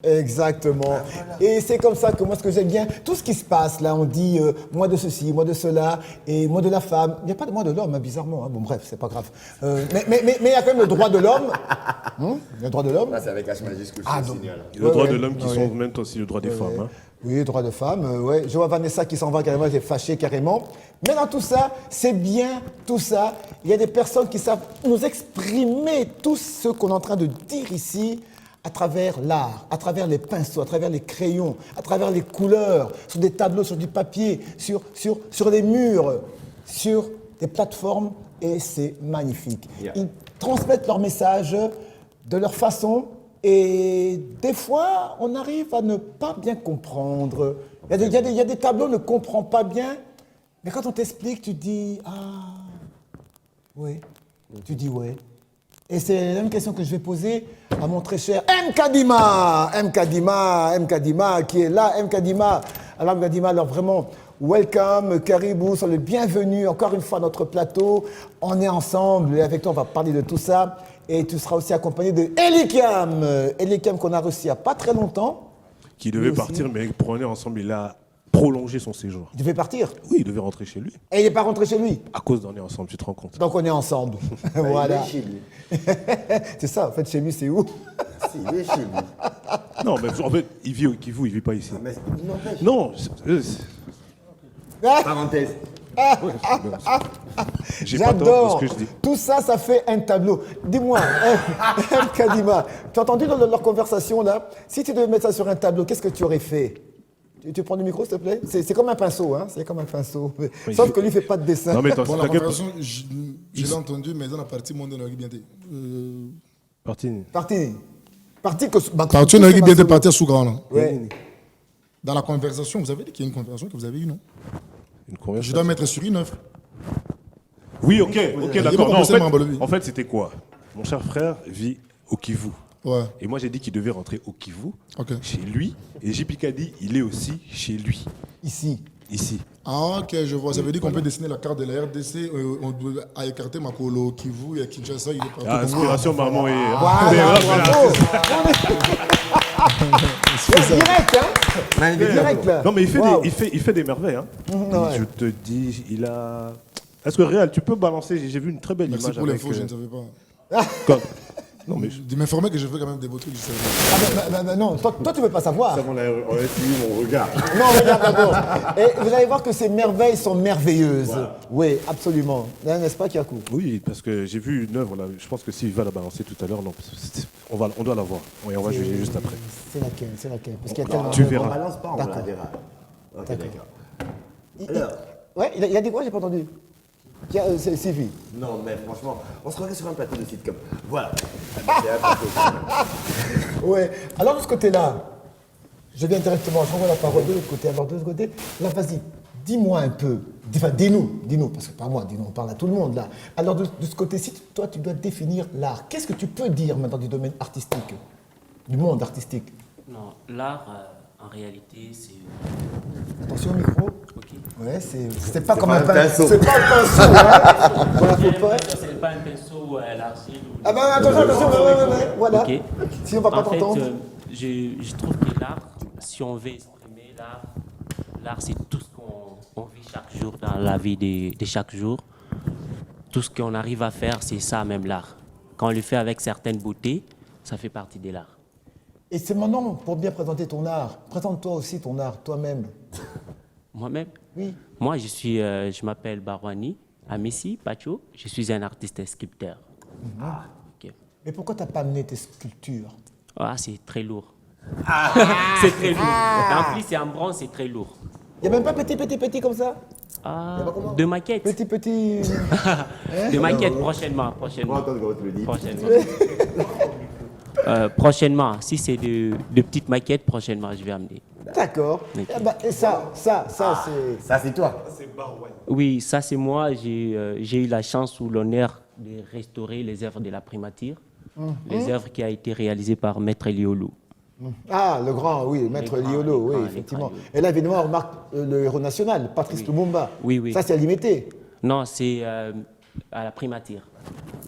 Exactement. Ah, voilà. Et c'est comme ça que moi, ce que j'aime bien, tout ce qui se passe là, on dit moi de ceci, moi de cela, et moi de la femme. Il n'y a pas de moi de l'homme, hein, bizarrement. Hein. Bon, bref, c'est pas grave. Mais il y a quand même le droit de l'homme. Le droit de l'homme. Là, c'est avec H majuscule, Ah, je donc. signale. Le droit de l'homme qui sont même aussi le droit des femmes. Hein. Oui, droit de femme, ouais. Je vois Vanessa qui s'en va carrément, elle est fâchée carrément. Mais dans tout ça, c'est bien, tout ça. Il y a des personnes qui savent nous exprimer tout ce qu'on est en train de dire ici à travers l'art, à travers les pinceaux, à travers les crayons, à travers les couleurs, sur des tableaux, sur du papier, sur des murs, sur des plateformes, et c'est magnifique. Yeah. Ils transmettent leur message de leur façon. Et des fois, on arrive à ne pas bien comprendre. Il y a des tableaux, on ne comprend pas bien, mais quand on t'explique, tu dis « Ah, oui ». Tu dis « ouais ». Et c'est la même question que je vais poser à mon très cher M. Kadima, qui est là, M. Kadima. Alors, M. Kadima, alors vraiment, welcome, Caribou, sont les bienvenus encore une fois à notre plateau. On est ensemble et avec toi, on va parler de tout ça. Et tu seras aussi accompagné de Elikiam qu'on a reçu il n'y a pas très longtemps. Qui devait partir, mais pour on est ensemble, il a prolongé son séjour. Il devait partir. Oui, il devait rentrer chez lui. Et il n'est pas rentré chez lui. À cause d'on est ensemble, tu te rends compte. Donc on est ensemble. Voilà. Il est chez lui. C'est ça, en fait, chez lui, c'est où? Si, il est chez lui. Non, mais en fait, il vit au Kivu, il vit pas ici. Mais il n'empêche. Non, Parenthèse. j'ai pas tort de ce J'adore. que je dis. Tout ça, ça fait un tableau. Dis-moi, M. Kadima, tu as entendu dans leur conversation là, si tu devais mettre ça sur un tableau, qu'est-ce que tu aurais fait? Tu prends le micro, s'il te plaît? C'est comme un pinceau, hein? C'est comme un pinceau. Sauf que lui, il ne fait pas de dessin. Non, mais Bon, la t'inquiète. conversation, je l'ai entendu, mais dans la partie monde de la bien. Parti. Parti que. Partie on a bien de partir sous grand là. Ouais. Dans la conversation, vous avez dit qu'il y a une conversation que vous avez eue, non? Une Je conversation. dois mettre sur une œuvre. Oui, ok, d'accord. Non, en en fait, c'était quoi? Mon cher frère vit au Kivu. Ouais. Et moi, j'ai dit qu'il devait rentrer au Kivu, Ok. chez lui. Et JPK dit, il est aussi chez lui, Ici. ici. Ah, ok, je vois. Ça veut dire qu'on peut dessiner la carte de la RDC. On doit écarter Makolo, Kivu et Kinshasa. Il est partout. Ah, inspiration, maman. Et... Voilà, bravo. Direct, hein? Direct, là. Non, mais Wow. il fait des merveilles. Hein. Ouais. Je te dis, il a... Est-ce que Réal, tu peux balancer? J'ai vu une très belle Merci image pour avec... l'info, je ne savais pas. Non, mais... De m'informer que je fais quand même des beaux trucs, je savais pas. Ah, non, toi, tu ne veux pas savoir. On a suivi mon regard. Non, regarde d'abord. Et vous allez voir que ces merveilles sont merveilleuses. Voilà. Oui, absolument. N'est-ce pas, Kiakou? Oui, parce que j'ai vu une œuvre, là. Je pense que s'il va la balancer tout à l'heure, non, on doit la voir. Oui, on va juger juste après. C'est laquelle? Parce qu'il y a tellement Tu de- verras. On balance pas, on D'accord. la verra. Ok, d'accord. Alors, Ouais, il a dit quoi? J'ai pas entendu. C'est Sylvie. non, mais franchement, on se croirait sur un plateau de sitcom. Voilà. C'est un plateau. Ouais. Alors, de ce côté-là, je viens directement, je renvoie la parole de l'autre côté. Alors, de ce côté, là, vas-y, dis-moi un peu. Enfin, dis-nous, parce que pas moi, dis-nous, on parle à tout le monde, là. Alors, de ce côté-ci, toi, tu dois définir l'art. Qu'est-ce que tu peux dire maintenant du domaine artistique, du monde artistique? Non, l'art, en réalité, c'est... Attention au micro. Ok. Ouais, c'est pas comme pas un un pinceau. pinceau. C'est pas un pinceau, hein. Voilà, faut pas. C'est pas un pinceau à l'argile ou... Ah ben attention, ouais, voilà. Ok. Si on va pas En fait, t'entendre. je trouve que l'art, si on veut exprimer l'art c'est tout ce qu'on vit chaque jour dans la vie de chaque jour. Tout ce qu'on arrive à faire, c'est ça même l'art. Quand on le fait avec certaines beautés, ça fait partie de l'art. Et c'est maintenant pour bien présenter ton art. Présente-toi aussi ton art, toi-même. Moi-même, Oui. moi je m'appelle Barwani Amissi Pacho, je suis un artiste et sculpteur. Ah, ok. Mais pourquoi t'as pas amené tes sculptures? Ah, c'est très lourd. C'est très lourd. En plus, c'est en bronze, c'est très lourd. Il n'y a même pas petit comme ça? Ah, de maquettes. Petit. De maquettes prochainement. On va entendre comment tu le dis. Prochainement. Si c'est de petites maquettes, prochainement, je vais amener. D'accord. Ok. Eh ben, et ça, c'est. Ça, c'est toi. Oui, ça c'est moi. J'ai eu la chance ou l'honneur de restaurer les œuvres de la primature. Les œuvres qui ont été réalisées par Maître Liolo. Ah, le grand, oui, Maître Les grands, Liolo, oui, les grands, effectivement. les grands. Et là, évidemment, on remarque le héros national, Patrice Lumumba. Oui, oui. Ça, c'est limité. Non, c'est à la primature.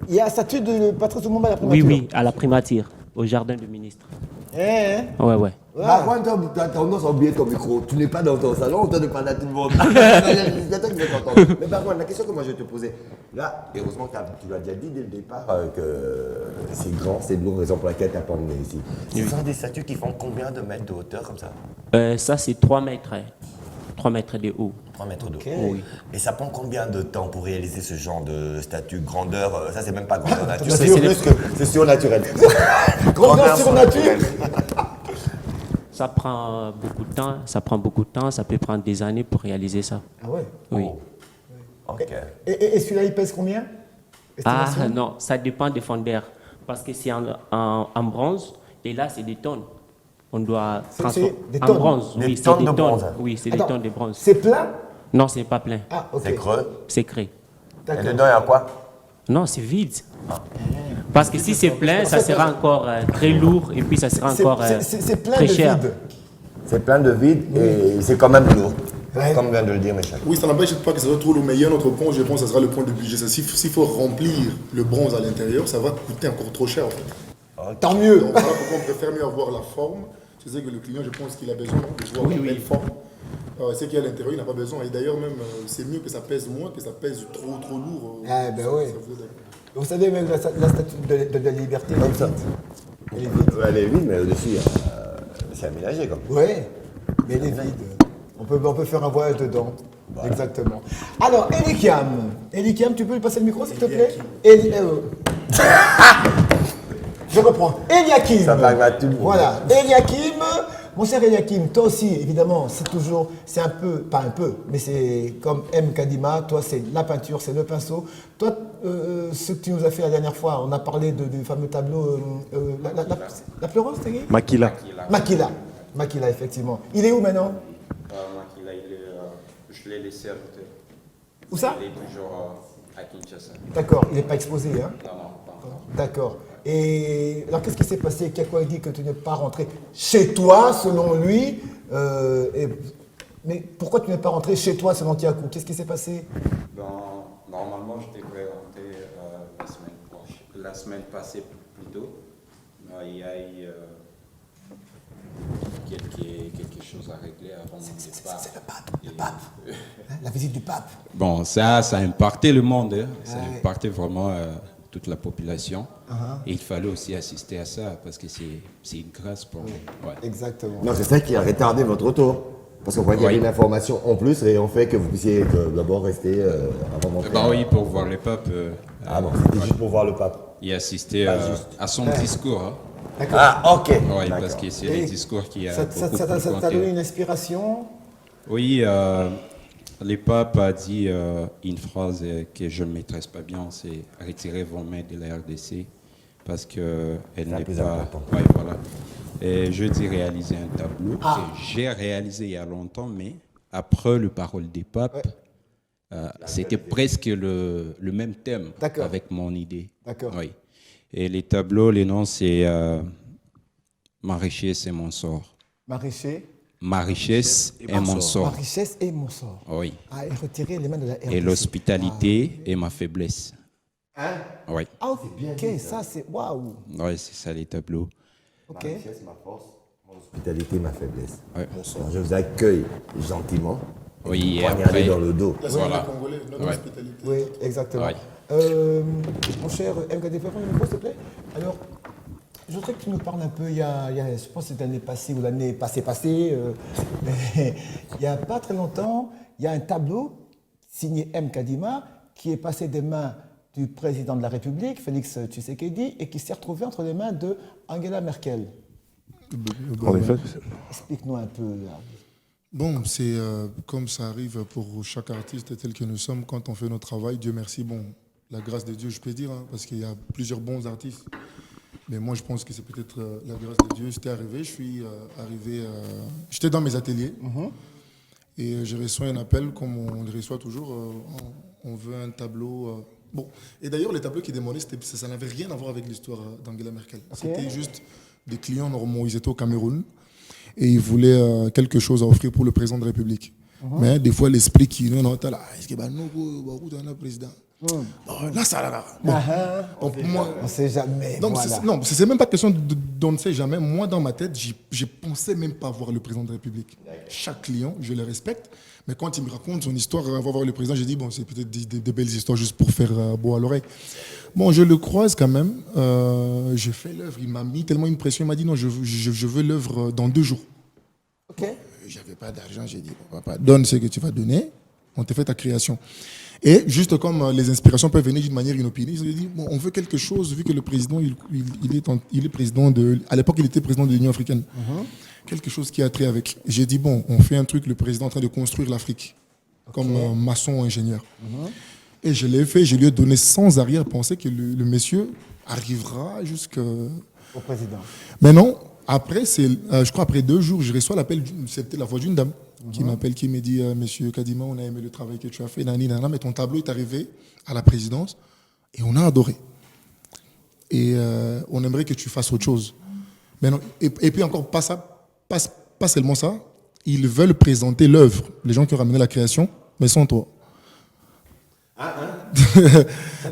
Il y a la statue de Patrice Lumumba à la Oui, primature. oui, à la primature, au jardin du ministre. Ouais, ouais. Par contre, tu as tendance à oublier ton micro. Tu n'es pas dans ton salon, on doit parler à tout le monde. C'est toi qui veux t'entendre. Mais par contre, la question que moi je vais te poser, là, heureusement que tu l'as déjà dit dès le départ que c'est grand, c'est lourd, raison pour laquelle tu n'as pas emmené ici. Ce sont des statues qui font combien de mètres de hauteur comme ça? Ça, c'est 3 mètres. 3 mètres de haut. 3 mètres de haut. Oui. Et ça prend combien de temps pour réaliser ce genre de statue grandeur? Ça, c'est même pas grandeur nature, c'est surnaturel. Grandeur surnaturelle. Ça prend beaucoup de temps. Ça peut prendre des années pour réaliser ça. Ah ouais. Oui. Ok. Et celui-là, il pèse combien? Ah Estimation? non, ça dépend des fondeurs. Parce que c'est en bronze et là, c'est des tonnes. On doit C'est transformer des en tonnes. bronze. Des Oui, c'est tonnes des de tonnes. bronze. Oui, c'est des Attends, tonnes de bronze. C'est plein? Non, c'est pas plein. Ah, ok. C'est creux. C'est creux. Et D'accord. dedans, il y a quoi? Non, c'est vide. Parce que si c'est plein, ça sera encore très lourd et puis ça sera encore C'est plein très de cher. vide. C'est plein de vide et c'est quand même lourd. Ouais. Comme vient de le dire Michel. Oui, ça n'empêche pas que ça soit trop lourd, mais il y a un autre point, je pense que ça sera le point de budget. S'il faut remplir le bronze à l'intérieur, ça va coûter encore trop cher en fait. Tant mieux. Donc voilà pourquoi on préfère mieux avoir la forme. Je sais que le client, je pense qu'il a besoin de voir une belle forme. C'est qu'il y a à l'intérieur, il n'a pas besoin. Et d'ailleurs, même, c'est mieux que ça pèse moins, que ça pèse trop lourd. Ah, ben oui. Ça vous aide. Vous savez, même la statue de la liberté, elle est vide. Elle est vide. Elle est vide, mais au-dessus, c'est aménagé comme. Oui, mais elle est vide. On peut faire un voyage dedans. Voilà. Exactement. Alors, Elikiam, tu peux lui passer le micro, s'il te plaît? Je reprends. Eliakim. Ça va à tout le monde. Voilà. Eliakim. Mon cher Eliakim, toi aussi, évidemment, c'est un peu, pas un peu, mais c'est comme M. Kadima, toi c'est la peinture, c'est le pinceau. Toi, ce que tu nous as fait la dernière fois, on a parlé du fameux tableau, la pleureuse, c'est qui? Makila. Makila, effectivement. Il est où maintenant? Makila, je l'ai laissé à côté. Où ça? Il est toujours à Kinshasa. D'accord, il n'est pas exposé, hein? Non, pas encore. D'accord. Et alors, qu'est-ce qui s'est passé? Kakwa dit que tu n'es pas rentré chez toi, selon lui. Mais pourquoi tu n'es pas rentré chez toi, selon Tiakou? Qu'est-ce qui s'est passé? Normalement, je devrais rentrer la semaine passée plutôt. Il y a eu quelque chose à régler avant mon départ. C'est le pape. Hein, la visite du pape. Bon, ça a impacté le monde. Hein. Ça a impacté vraiment toute la population. Et il fallait aussi assister à ça parce que c'est une grâce pour nous. Ouais. Exactement. Non, c'est ça qui a retardé votre retour. Parce qu'on voit qu'il y avait une information en plus et on fait que vous puissiez d'abord rester avant mon Oui, pour voir le pape. Ah bon, c'était juste pour voir le pape. Et assister à son discours. Hein. D'accord. Ah, ok. Oui, D'accord. parce que c'est Et le discours qui a Ça beaucoup t'a donné une inspiration? Oui, le pape a dit une phrase que je ne maîtrise pas bien, c'est « Retirez vos mains de la RDC » parce qu'elle n'est plus pas... important. Ouais, voilà. Et je dis réaliser un tableau que j'ai réalisé il y a longtemps, mais après le parole des papes, c'était presque le même thème avec mon idée. D'accord. Oui. Et les tableaux, les noms, c'est Ma richesse et mon sort. Maraîcher. Ma richesse et mon sort. Ma richesse et mon sort. Oui. Ah, et retirer les mains de la RDC. Et l'hospitalité et ma faiblesse. Hein? Oui. Ah, ok, ça c'est... Waouh. Oui, c'est ça les tableaux. Ok. Ma richesse, ma force, mon hospitalité, ma faiblesse. Ouais. Alors, je vous accueille gentiment. Oui, et Poignarder après, dans le dos. La zone Voilà. des Congolais, notre Ouais. hospitalité. Oui, exactement. Ouais. Mon cher MKD, fais prendre le micro, s'il te plaît. Alors, je voudrais que tu nous parles un peu, je pense que c'est l'année passée ou l'année passée, mais il n'y a pas très longtemps, il y a un tableau signé M. Kadima qui est passé des mains du président de la République, Félix Tshisekedi, et qui s'est retrouvé entre les mains de Angela Merkel. En effet. Explique-nous un peu. Là. Bon, c'est comme ça arrive pour chaque artiste tel que nous sommes quand on fait notre travail. Dieu merci, bon, la grâce de Dieu, je peux dire, hein, parce qu'il y a plusieurs bons artistes. Mais moi, je pense que c'est peut-être la grâce de Dieu. J'étais arrivé, je suis arrivé, j'étais dans mes ateliers et j'ai reçu un appel, comme on le reçoit toujours. On veut un tableau. Bon, et d'ailleurs, les tableaux qui demandaient, ça n'avait rien à voir avec l'histoire d'Angela Merkel. Okay. C'était juste des clients normaux. Ils étaient au Cameroun et ils voulaient quelque chose à offrir pour le président de la République. Mais des fois, l'esprit qui nous est là, est-ce que nous, président? Là, ça, là. Bon. Bon, pour moi, On ne sait jamais. donc, voilà. non, c'est même pas question d'on ne sait jamais. Moi, dans ma tête, je pensais même pas voir le président de la République. Chaque client, je le respecte. Mais quand il me raconte son histoire, on va voir le président, j'ai dit, bon, c'est peut-être des belles histoires juste pour faire beau à l'oreille. Bon, je le croise quand même. Je fais l'œuvre. Il m'a mis tellement une pression. Il m'a dit, non, je veux l'œuvre dans 2 jours. OK. J'avais pas d'argent. J'ai dit, bon, papa, donne ce que tu vas donner. On te fait ta création. Et juste comme les inspirations peuvent venir d'une manière inopinée, ils ont dit, bon, on veut quelque chose, vu que le président, il est président à l'époque, il était président de l'Union africaine. Quelque chose qui a trait avec. J'ai dit, bon, on fait un truc, le président est en train de construire l'Afrique, comme maçon, ingénieur. Et je l'ai fait, je lui ai donné sans arrière-pensée que le monsieur arrivera jusqu'au président. Mais non, après, je crois après 2 jours, je reçois l'appel, c'était la voix d'une dame qui m'appelle, qui me dit, Monsieur Kadima, on a aimé le travail que tu as fait, mais ton tableau est arrivé à la présidence et on a adoré. Et on aimerait que tu fasses autre chose. Mais non, et puis encore, pas seulement ça, ils veulent présenter l'œuvre, les gens qui ont ramené la création, mais sans toi.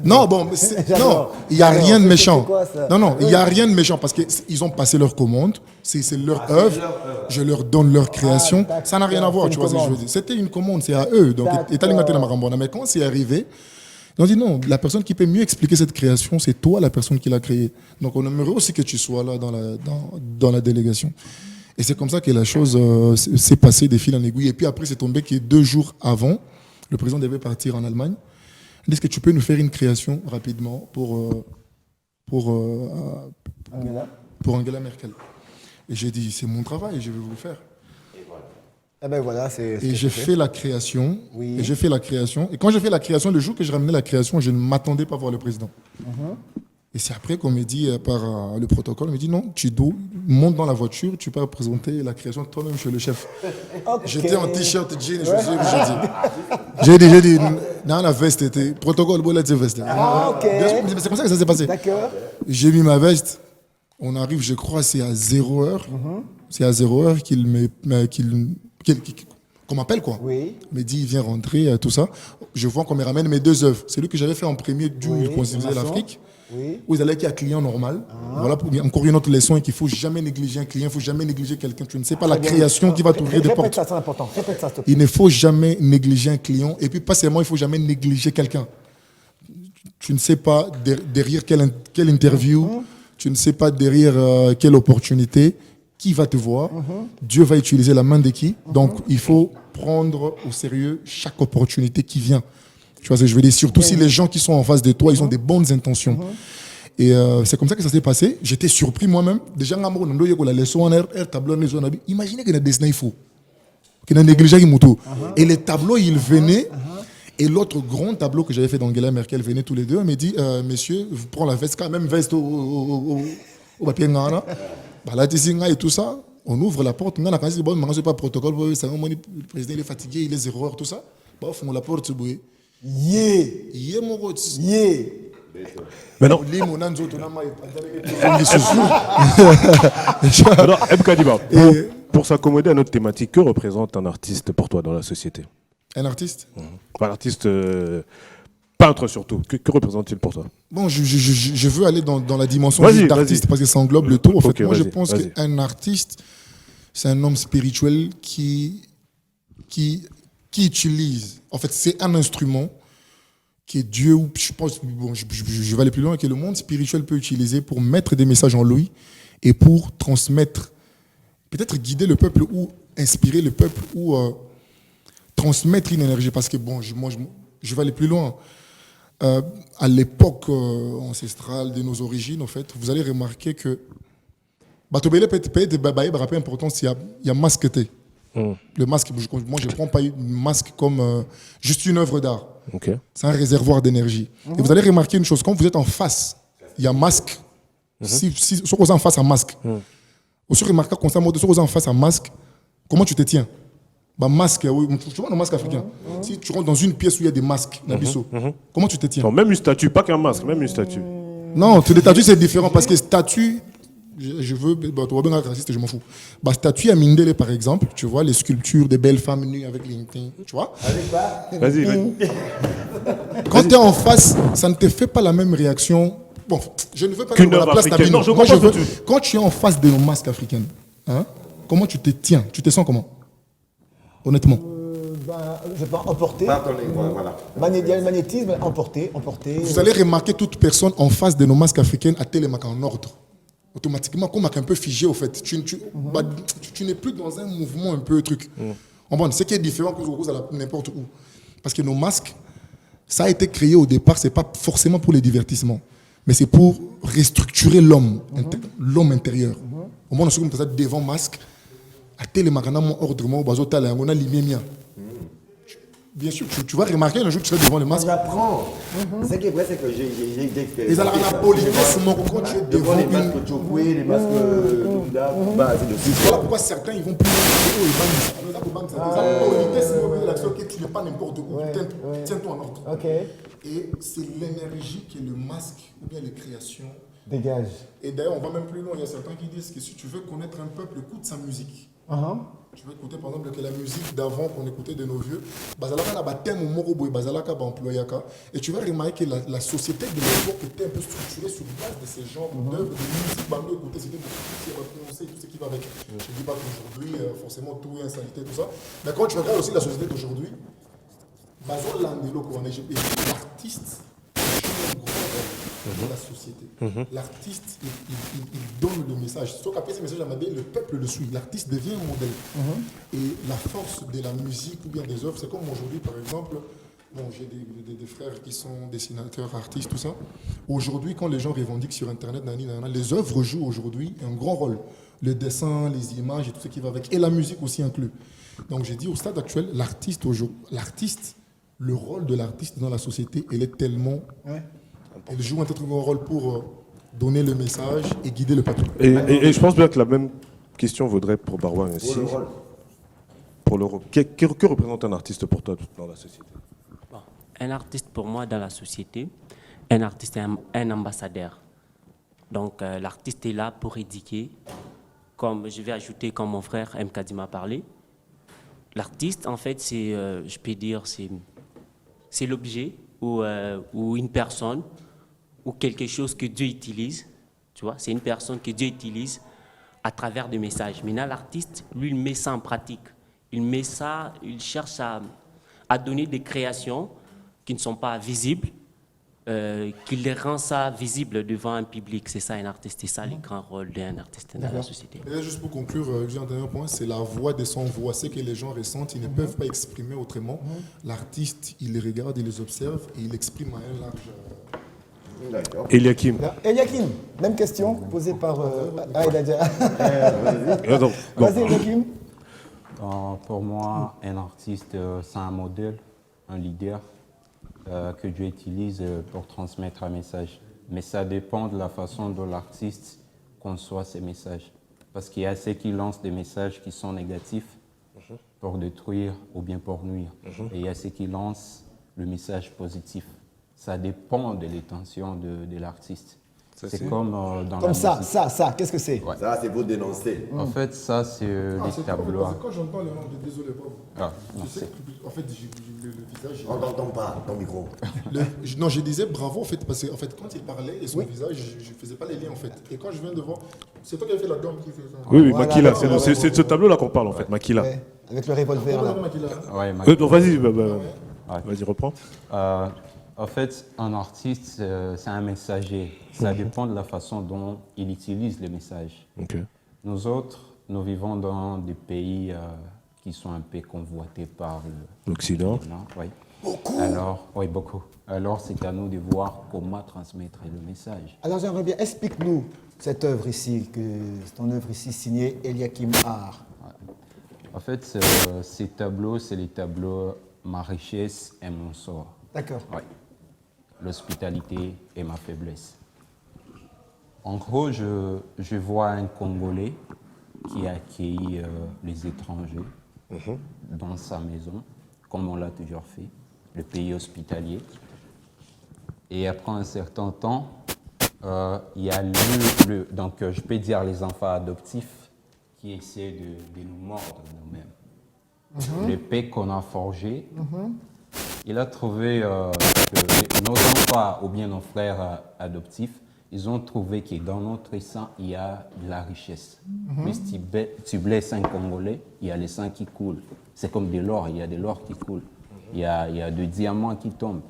Non, bon, non, il n'y a rien de méchant. Non, il n'y a rien de méchant parce qu'ils ont passé leur commande, c'est leur œuvre, je leur donne leur création. Ça n'a rien à voir, tu vois ce que je veux dire. C'était une commande, c'est à eux. Donc, mais quand c'est arrivé, ils ont dit non, la personne qui peut mieux expliquer cette création, c'est toi la personne qui l'a créée. Donc, on aimerait aussi que tu sois là dans la délégation. Et c'est comme ça que la chose s'est passée de fil en aiguille. Et puis après, c'est tombé que 2 jours avant, le président devait partir en Allemagne. Est-ce que tu peux nous faire une création rapidement pour Angela Merkel? Et j'ai dit, c'est mon travail, je vais vous le faire. Et voilà, et j'ai fait la création. Oui. Et j'ai fait la création. Et quand j'ai fait la création, le jour que j'ai ramené la création, je ne m'attendais pas à voir le président. Et c'est après qu'on me dit, par le protocole, on me dit non, tu montes dans la voiture, tu peux présenter la création toi-même chez le chef. Okay. J'étais en t-shirt, jean, j'ai dit, dans la veste, était protocole, bon, let's veste. C'est comme ça que ça s'est passé. D'accord. J'ai mis ma veste, on arrive, je crois, c'est à 0 heure. C'est à 0 heure qu'on m'appelle, quoi. Oui. Il me dit, il vient rentrer, tout ça. Je vois qu'on me ramène mes 2 œuvres. Celui que j'avais fait en premier, du considérer l'Afrique. Oui. Où ils allaient qu'il y a un client normal. Voilà encore une autre leçon, qu'il ne faut jamais négliger un client, il ne faut jamais négliger quelqu'un. Tu ne sais pas la création qui va t'ouvrir des portes. Répète ça, c'est important. Répète ça, s'il te plaît. Il ne faut jamais négliger un client. Et puis, pas seulement, il ne faut jamais négliger quelqu'un. Tu ne sais pas derrière quelle interview, tu ne sais pas derrière quelle opportunité, qui va te voir. Dieu va utiliser la main de qui. Donc, il faut prendre au sérieux chaque opportunité qui vient. Tu vois ce que je veux dire? Surtout si les gens qui sont en face de toi, ils ont des bonnes intentions. Et c'est comme ça que ça s'est passé. J'étais surpris moi-même. Déjà, imaginez qu'il y a des dessins faux. Qu'il y a négligé moto. Et les tableaux, ils venaient. Et l'autre grand tableau que j'avais fait d'Angela Merkel venait tous les deux. Elle me dit, messieurs, vous prenez la veste, quand même veste au papier. Et tout ça. On ouvre la porte. On a pas protocole. Le président il est fatigué, il est 0 heure, tout ça. On ouvre la porte. Mais non. Alors, Kadima, pour s'accommoder à notre thématique, que représente un artiste pour toi dans la société? Un artiste? Un artiste peintre surtout. Que représente-t-il pour toi? Bon, je veux aller dans la dimension d'artiste parce que ça englobe le tout. En fait, moi, je pense qu'un artiste, c'est un homme spirituel qui utilise. En fait, c'est un instrument que Dieu, je pense, bon, je vais aller plus loin, que le monde spirituel peut utiliser pour mettre des messages en lui et pour transmettre, peut-être guider le peuple ou inspirer le peuple ou transmettre une énergie. Parce que, bon, je vais aller plus loin. À l'époque ancestrale de nos origines, en fait, vous allez remarquer que Batobele peut être important s'il y a masque. Le masque, moi je ne prends pas un masque comme juste une œuvre d'art. Okay. C'est un réservoir d'énergie. Et vous allez remarquer une chose, quand vous êtes en face, il y a masque. Si vous êtes en face à masque, aussi remarquez constamment, si vous êtes en face à masque, comment tu te tiens? Masque, tu vois le masque africain. Si tu rentres dans une pièce où il y a des masques, comment tu te tiens? Non, même une statue, pas qu'un masque, même une statue. Non, les statues c'est différent parce que statue, je veux, bah, tu vois bien raciste, je m'en fous. Bah, statue à Mindele, par exemple, tu vois, les sculptures des belles femmes nues avec les... Tu vois? Avec quoi? Vas-y, Quand tu es en face, ça ne te fait pas la même réaction. Bon, je ne veux pas Qu'une dire la œuvre place africaine. Nabino. Non, je Moi, comprends veux, ce que tu- quand tu es en face de nos masques africaines, hein, comment tu te tiens? Tu te sens comment? Honnêtement. Je sais pas, emporté. Par ton écran, voilà. Il y a le magnétisme, emporté. Vous allez remarquer toute personne en face de nos masques africaines à télémac en ordre. Automatiquement, comme un peu figé au fait. Tu n'es plus dans un mouvement un peu truc. Bon, ce qui est différent que vous allez n'importe où. Parce que nos masques, ça a été créé au départ, c'est pas forcément pour les divertissements, mais c'est pour restructurer l'homme, l'homme intérieur. Au moins, on se retrouve devant masque, à télémac en ordre, on a l'immédiat. Bien sûr, tu vas remarquer un jour que tu seras devant le masque. J'apprends. Ce qui est vrai, c'est que j'ai d'expérience. Et alors, la politesse, quand tu es Devant devant les une... masques Chokwe, les masques Dunda, bah, c'est de Voilà pourquoi certains ils vont plus loin. La politesse, c'est l'action que tu n'es pas n'importe où. Tiens-toi en ordre. Ok. Et c'est l'énergie que le masque ou bien les créations. Dégage. Et d'ailleurs, on va même plus loin. Il y a certains qui disent que si tu veux connaître un peuple, écoute sa musique. Tu veux écouter par exemple que la musique d'avant qu'on écoutait de nos vieux, et tu vas remarquer que la société de l'époque était un peu structurée sur base de ces genres d'œuvres de musique. Écouter, c'était beaucoup plus prononcé, tout ce qui va avec. Je ne dis pas qu'aujourd'hui, forcément, tout est insalité, tout ça. Mais quand tu regardes aussi la société d'aujourd'hui, l'artiste de la société. L'artiste, il donne le message. Sauf qu'après ce message, le peuple le suit. L'artiste devient un modèle. Et la force de la musique ou bien des œuvres, c'est comme aujourd'hui, par exemple, bon, j'ai des frères qui sont dessinateurs, artistes, tout ça. Aujourd'hui, quand les gens revendiquent sur Internet, les œuvres jouent aujourd'hui un grand rôle. Le dessin, les images et tout ce qui va avec. Et la musique aussi inclus. Donc j'ai dit, au stade actuel, l'artiste, le rôle de l'artiste dans la société, elle est tellement... Elle joue un très grand rôle pour donner le message et guider le peuple. Et je pense bien que la même question vaudrait pour Barouin aussi. Pour le rôle. Pour le rôle. Que représente un artiste pour toi dans la société? Bon, un artiste pour moi dans la société, un artiste est un ambassadeur. Donc l'artiste est là pour éduquer, comme je vais ajouter, comme mon frère M. Kadi m'a parlé. L'artiste, en fait, c'est, je peux dire, c'est l'objet ou une personne ou quelque chose que Dieu utilise. Tu vois, c'est une personne que Dieu utilise à travers des messages. Maintenant, l'artiste, lui, il met ça en pratique. Il met ça, il cherche à donner des créations qui ne sont pas visibles, qu'il les rend ça visible devant un public. C'est ça un artiste, c'est ça le grand rôle d'un artiste dans la société. Et là, juste pour conclure, j'ai un dernier point, c'est la voix de son voix. Ce que les gens ressentent, ils ne peuvent pas exprimer autrement. L'artiste, il les regarde, il les observe et il exprime à un large... D'accord. Eliakim. Eliakim, même question posée par Aïdadia. Donc, bon. Vas-y, Eliakim. Pour moi, un artiste, c'est un modèle, un leader que Dieu utilise pour transmettre un message. Mais ça dépend de la façon dont l'artiste conçoit ses messages. Parce qu'il y a ceux qui lancent des messages qui sont négatifs pour détruire ou bien pour nuire. Et il y a ceux qui lancent le message positif. Ça dépend de l'intention de l'artiste. C'est comme dans Comme la ça, musique. qu'est-ce que c'est? Ouais. Ça, c'est pour dénoncer. En fait, ça, c'est les tableaux. Quand j'entends le nom de désolé, Bob, Ah, non, tu sais, en fait, le visage... On t'entend pas, ton micro. Non, je disais bravo, en fait, parce que en fait, quand il parlait et son visage, je ne faisais pas les liens, en fait. Et quand je viens de voir, c'est toi qui as fait la dame qui fait ça. Oui, Voilà, Makila. d'accord, C'est de ce tableau-là qu'on parle, en fait, Makila. Ouais, avec le revolver là. ouais, Donc, vas-y, Ouais. vas-y, reprends. En fait, un artiste, c'est un messager. Ça dépend de la façon dont il utilise le message. Ok. Nous autres, nous vivons dans des pays qui sont un peu convoités par L'Occident. Oui. Beaucoup. Alors, oui, beaucoup. Alors, c'est à nous de voir comment transmettre le message. Alors j'aimerais bien, explique-nous cette œuvre ici, ton œuvre ici signée Eliakim Art. En fait, ces tableaux, c'est les tableaux Ma richesse et mon sort. D'accord. Oui. L'hospitalité et ma faiblesse. En gros, je vois un Congolais qui accueille les étrangers dans sa maison, comme on l'a toujours fait, le pays hospitalier. Et après un certain temps, Il y a donc je peux dire les enfants adoptifs qui essaient de nous mordre nous-mêmes. Le paix qu'on a forgé, il a trouvé que nos enfants ou bien nos frères adoptifs, ils ont trouvé que dans notre sang, il y a de la richesse. Mais si tu blesses un Congolais, il y a le sang qui coule. C'est comme de l'or, il y a de l'or qui coule. Il y a des diamants qui tombent.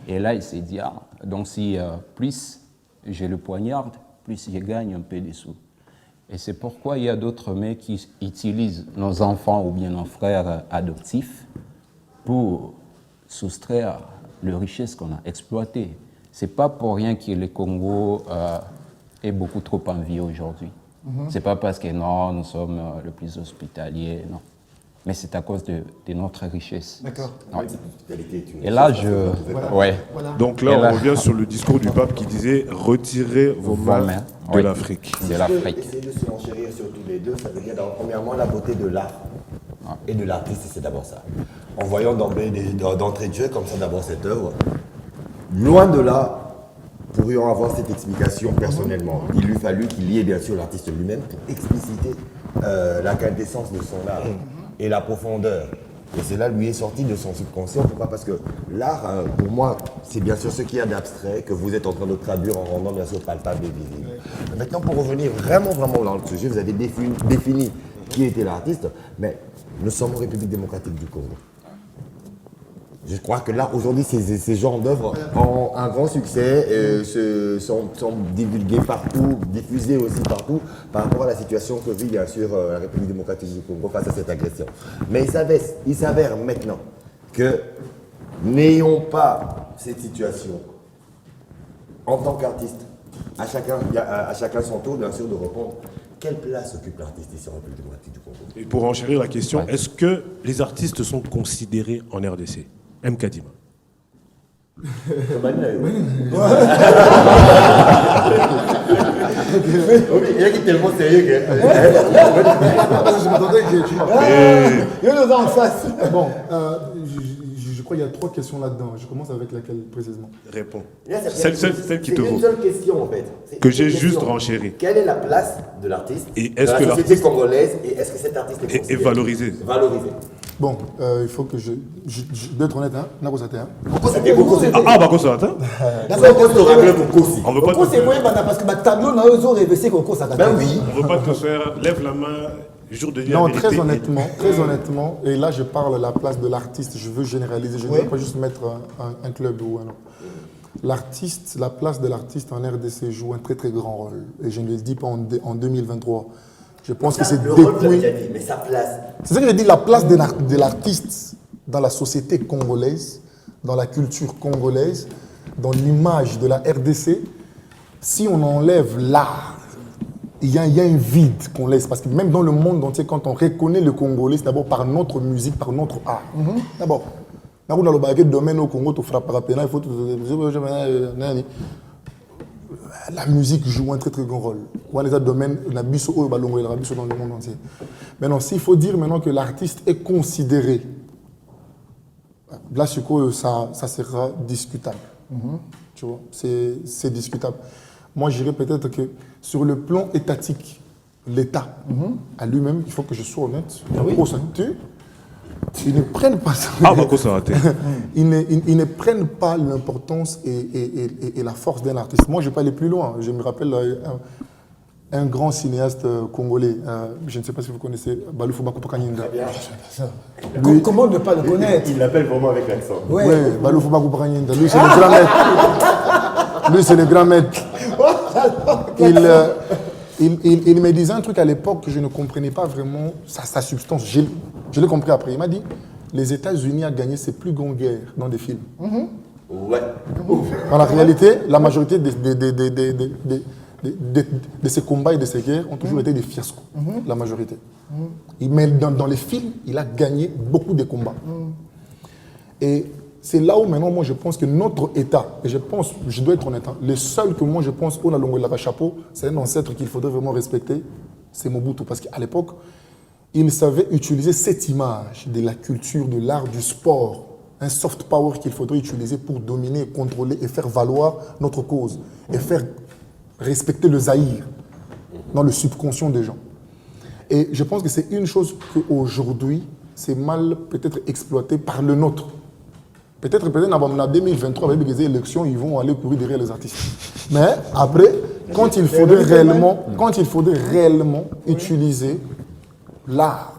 Et là, il s'est dit, donc si plus je le poignarde, plus je gagne un peu de sous. Et c'est pourquoi il y a d'autres mecs qui utilisent nos enfants ou bien nos frères adoptifs pour soustraire les richesses qu'on a exploitées. C'est pas pour rien que le Congo est beaucoup trop envié aujourd'hui. C'est pas parce que non, nous sommes le plus hospitalier, non. Mais c'est à cause de notre richesse. D'accord. Ouais. Et là, ouais. Donc là, on revient sur le discours du pape qui disait « Retirez vos mains de Oui. l'Afrique ». De l'Afrique. Essayer de se enchérir sur tous les deux, ça veut dire premièrement la beauté de l'art et de l'artiste, c'est d'abord ça. En voyant d'entrée de jeu comme ça d'abord cette œuvre, loin de là, pourrions avoir cette explication personnellement. Il lui fallut qu'il y ait bien sûr l'artiste lui-même pour expliciter la quintessence de son art et la profondeur. Et cela lui est sorti de son subconscient. Pourquoi? Parce que l'art, pour moi, c'est bien sûr ce qu'il y a d'abstrait que vous êtes en train de traduire en rendant bien sûr palpable et visible. Maintenant, pour revenir vraiment dans le sujet, vous avez défini qui était l'artiste, mais nous sommes en République démocratique du Congo. Je crois que là, aujourd'hui, ces genres d'œuvres ont un grand succès, sont divulgués partout, diffusés aussi partout, par rapport à la situation que vit, bien sûr, la République démocratique du Congo face à cette agression. Mais il s'avère maintenant que, n'ayons pas cette situation, en tant qu'artiste, à chacun son tour, bien sûr, de répondre. Quelle place occupe l'artiste ici en République démocratique du Congo? Et pour enchérir la question, est-ce que les artistes sont considérés en RDC? M. Kadima. Il y a qui est tellement sérieux que. Je m'attendais que tu Il y a nous en face. Bon, je crois qu'il y a 3 questions là-dedans. Je commence avec laquelle précisément? Réponds. Celle qui te vaut. C'est une seule question en fait. Que j'ai juste renchéri. Quelle est la place de l'artiste Et dans est-ce la que société congolaise et est-ce que cet artiste est Et considéré valorisé. Valorisé. Bon, il faut que je dois être honnête, hein. C'était beaucoup. Ah, bah, quoi ça attend? On veut pas te faire. Parce que ma tableau n'a pas révélé qu'on s'attend. Ben oui. On veut pas te faire. Lève la main. Jour de dire Non, la vérité. très honnêtement, et là je parle à la place de l'artiste, je veux généraliser, je ne veux pas juste mettre un club ou un autre. L'artiste, la place de l'artiste en RDC joue un très très grand rôle, et je ne le dis pas en 2023. Je pense que c'est le rôle, vous l'avez depuis... déjà dit, mais sa place. C'est ça que je dis, la place de l'artiste dans la société congolaise, dans la culture congolaise, dans l'image de la RDC, si on enlève l'art, il y a un vide qu'on laisse. Parce que même dans le monde entier, quand on reconnaît le Congolais, c'est d'abord par notre musique, par notre art. D'abord. Dans le domaine au Congo, tu frappes il faut... La musique joue un très très grand rôle. Dans les domaines, dans le monde entier. Maintenant, s'il faut dire maintenant que l'artiste est considéré, là, ça sera discutable. Tu vois, c'est discutable. Moi, je dirais peut-être que sur le plan étatique, l'État, à lui-même, il faut que je sois honnête, ils ne prennent pas ça. Ah, bah, quoi ça attend? Ils ne prennent pas l'importance et la force d'un artiste. Moi, je vais pas aller plus loin. Je me rappelle un grand cinéaste congolais, je ne sais pas si vous connaissez, Baloufou Bakoupa Kanyinda. Comment ne pas le connaître? Il l'appelle vraiment avec l'accent. Oui, Baloufou Bakoupa Kanyinda. Lui, c'est le grand maître. Lui, c'est le grand maître. Il me disait un truc à l'époque que je ne comprenais pas vraiment sa substance. Je l'ai compris après. Il m'a dit, les États-Unis ont gagné ses plus grandes guerres dans des films. Ouais. Dans la réalité, la majorité de ces combats et de ces guerres ont toujours été des fiascos. La majorité. Mais dans les films, il a gagné beaucoup de combats. Et c'est là où maintenant, moi, je pense que notre État, et je pense, je dois être honnête, le seul que moi, je pense, on a l'ongolaka chapeau, c'est un ancêtre qu'il faudrait vraiment respecter, c'est Mobutu. Parce qu'à l'époque, il savait utiliser cette image de la culture, de l'art, du sport, un soft power qu'il faudrait utiliser pour dominer, contrôler et faire valoir notre cause. Et faire respecter le Zaïre dans le subconscient des gens. Et je pense que c'est une chose qu'aujourd'hui, c'est mal peut-être exploité par le nôtre. Peut-être en 2023, avec les élections, ils vont aller courir derrière les artistes. Mais après, quand il faudrait réellement utiliser l'art,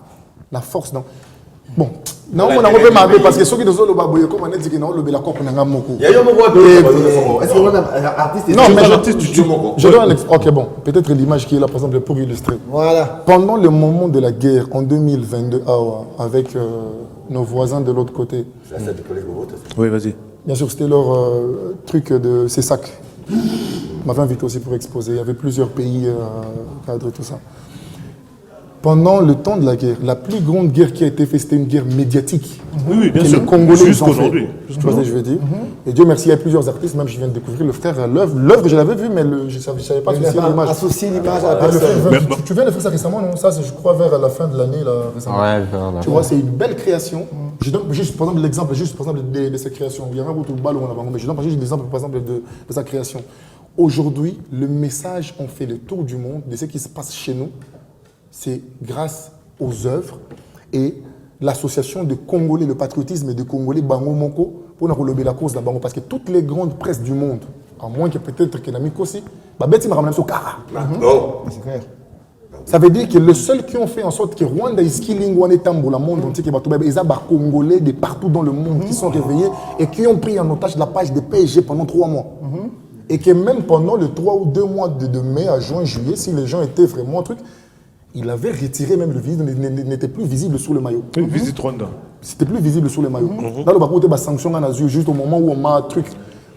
la force dans... Bon, non, on a refait ma parce que ceux qui nous ont le baboye, comme on a dit que non, le bela coupe n'a moko. Il y a eu un moment de... Est-ce qu'on a un artiste? Non, mais je donne un exemple. Ok, bon, peut-être l'image qui est là, par exemple, pour illustrer. Voilà. Pendant le moment de la guerre, en 2022, avec nos voisins de l'autre côté. C'est la scène de collègue au vote. Oui, vas-y. Bien sûr, c'était leur truc de ces sacs. On m'avait invité aussi pour exposer. Il y avait plusieurs pays cadres et tout ça. Pendant le temps de la guerre, la plus grande guerre qui a été faite, c'était une guerre médiatique. Oui, bien que sûr. les Congolais ont fait. Jusqu'aujourd'hui. Tu vois ce que je veux dire? Et Dieu merci, il y a plusieurs artistes, même je viens de découvrir le frère, l'œuvre, je l'avais vue, mais je ne savais pas associer l'image. Associer l'image à la Ah, personne. tu viens de faire ça récemment, non? Ça, c'est, je crois, vers la fin de l'année, là, récemment. Ouais, vers la Tu vois, c'est une belle création. Je donne juste, par exemple, l'exemple de sa création. Il y a un autre bal où on a mais je donne juste l'exemple, par exemple, de sa création. Aujourd'hui, le message, on fait le tour du monde de ce qui se passe chez nous. C'est grâce aux œuvres et l'association de Congolais, le patriotisme et de Congolais, Bango Moko, pour nous relever la cause de Bango. Parce que toutes les grandes presses du monde, à moins que peut-être que l'ami aussi, Beti m'a ramené au Kara. C'est clair. Ça veut dire que le seul qui ont fait en sorte que Rwanda is killing one Etambo, le monde entier, ils ont des Congolais de partout dans le monde qui sont réveillés et qui ont pris en otage la page de PSG pendant 3 mois. Et que même pendant les 3 ou 2 mois de mai à juin, juillet, si les gens étaient vraiment un truc, il avait retiré même le visible, n'était plus visible sous le maillot. Oui, visite Rwanda. C'était plus visible sous le maillot. Dans le bateau, il y a des sanctions en Azur, juste au moment où on m'a truc.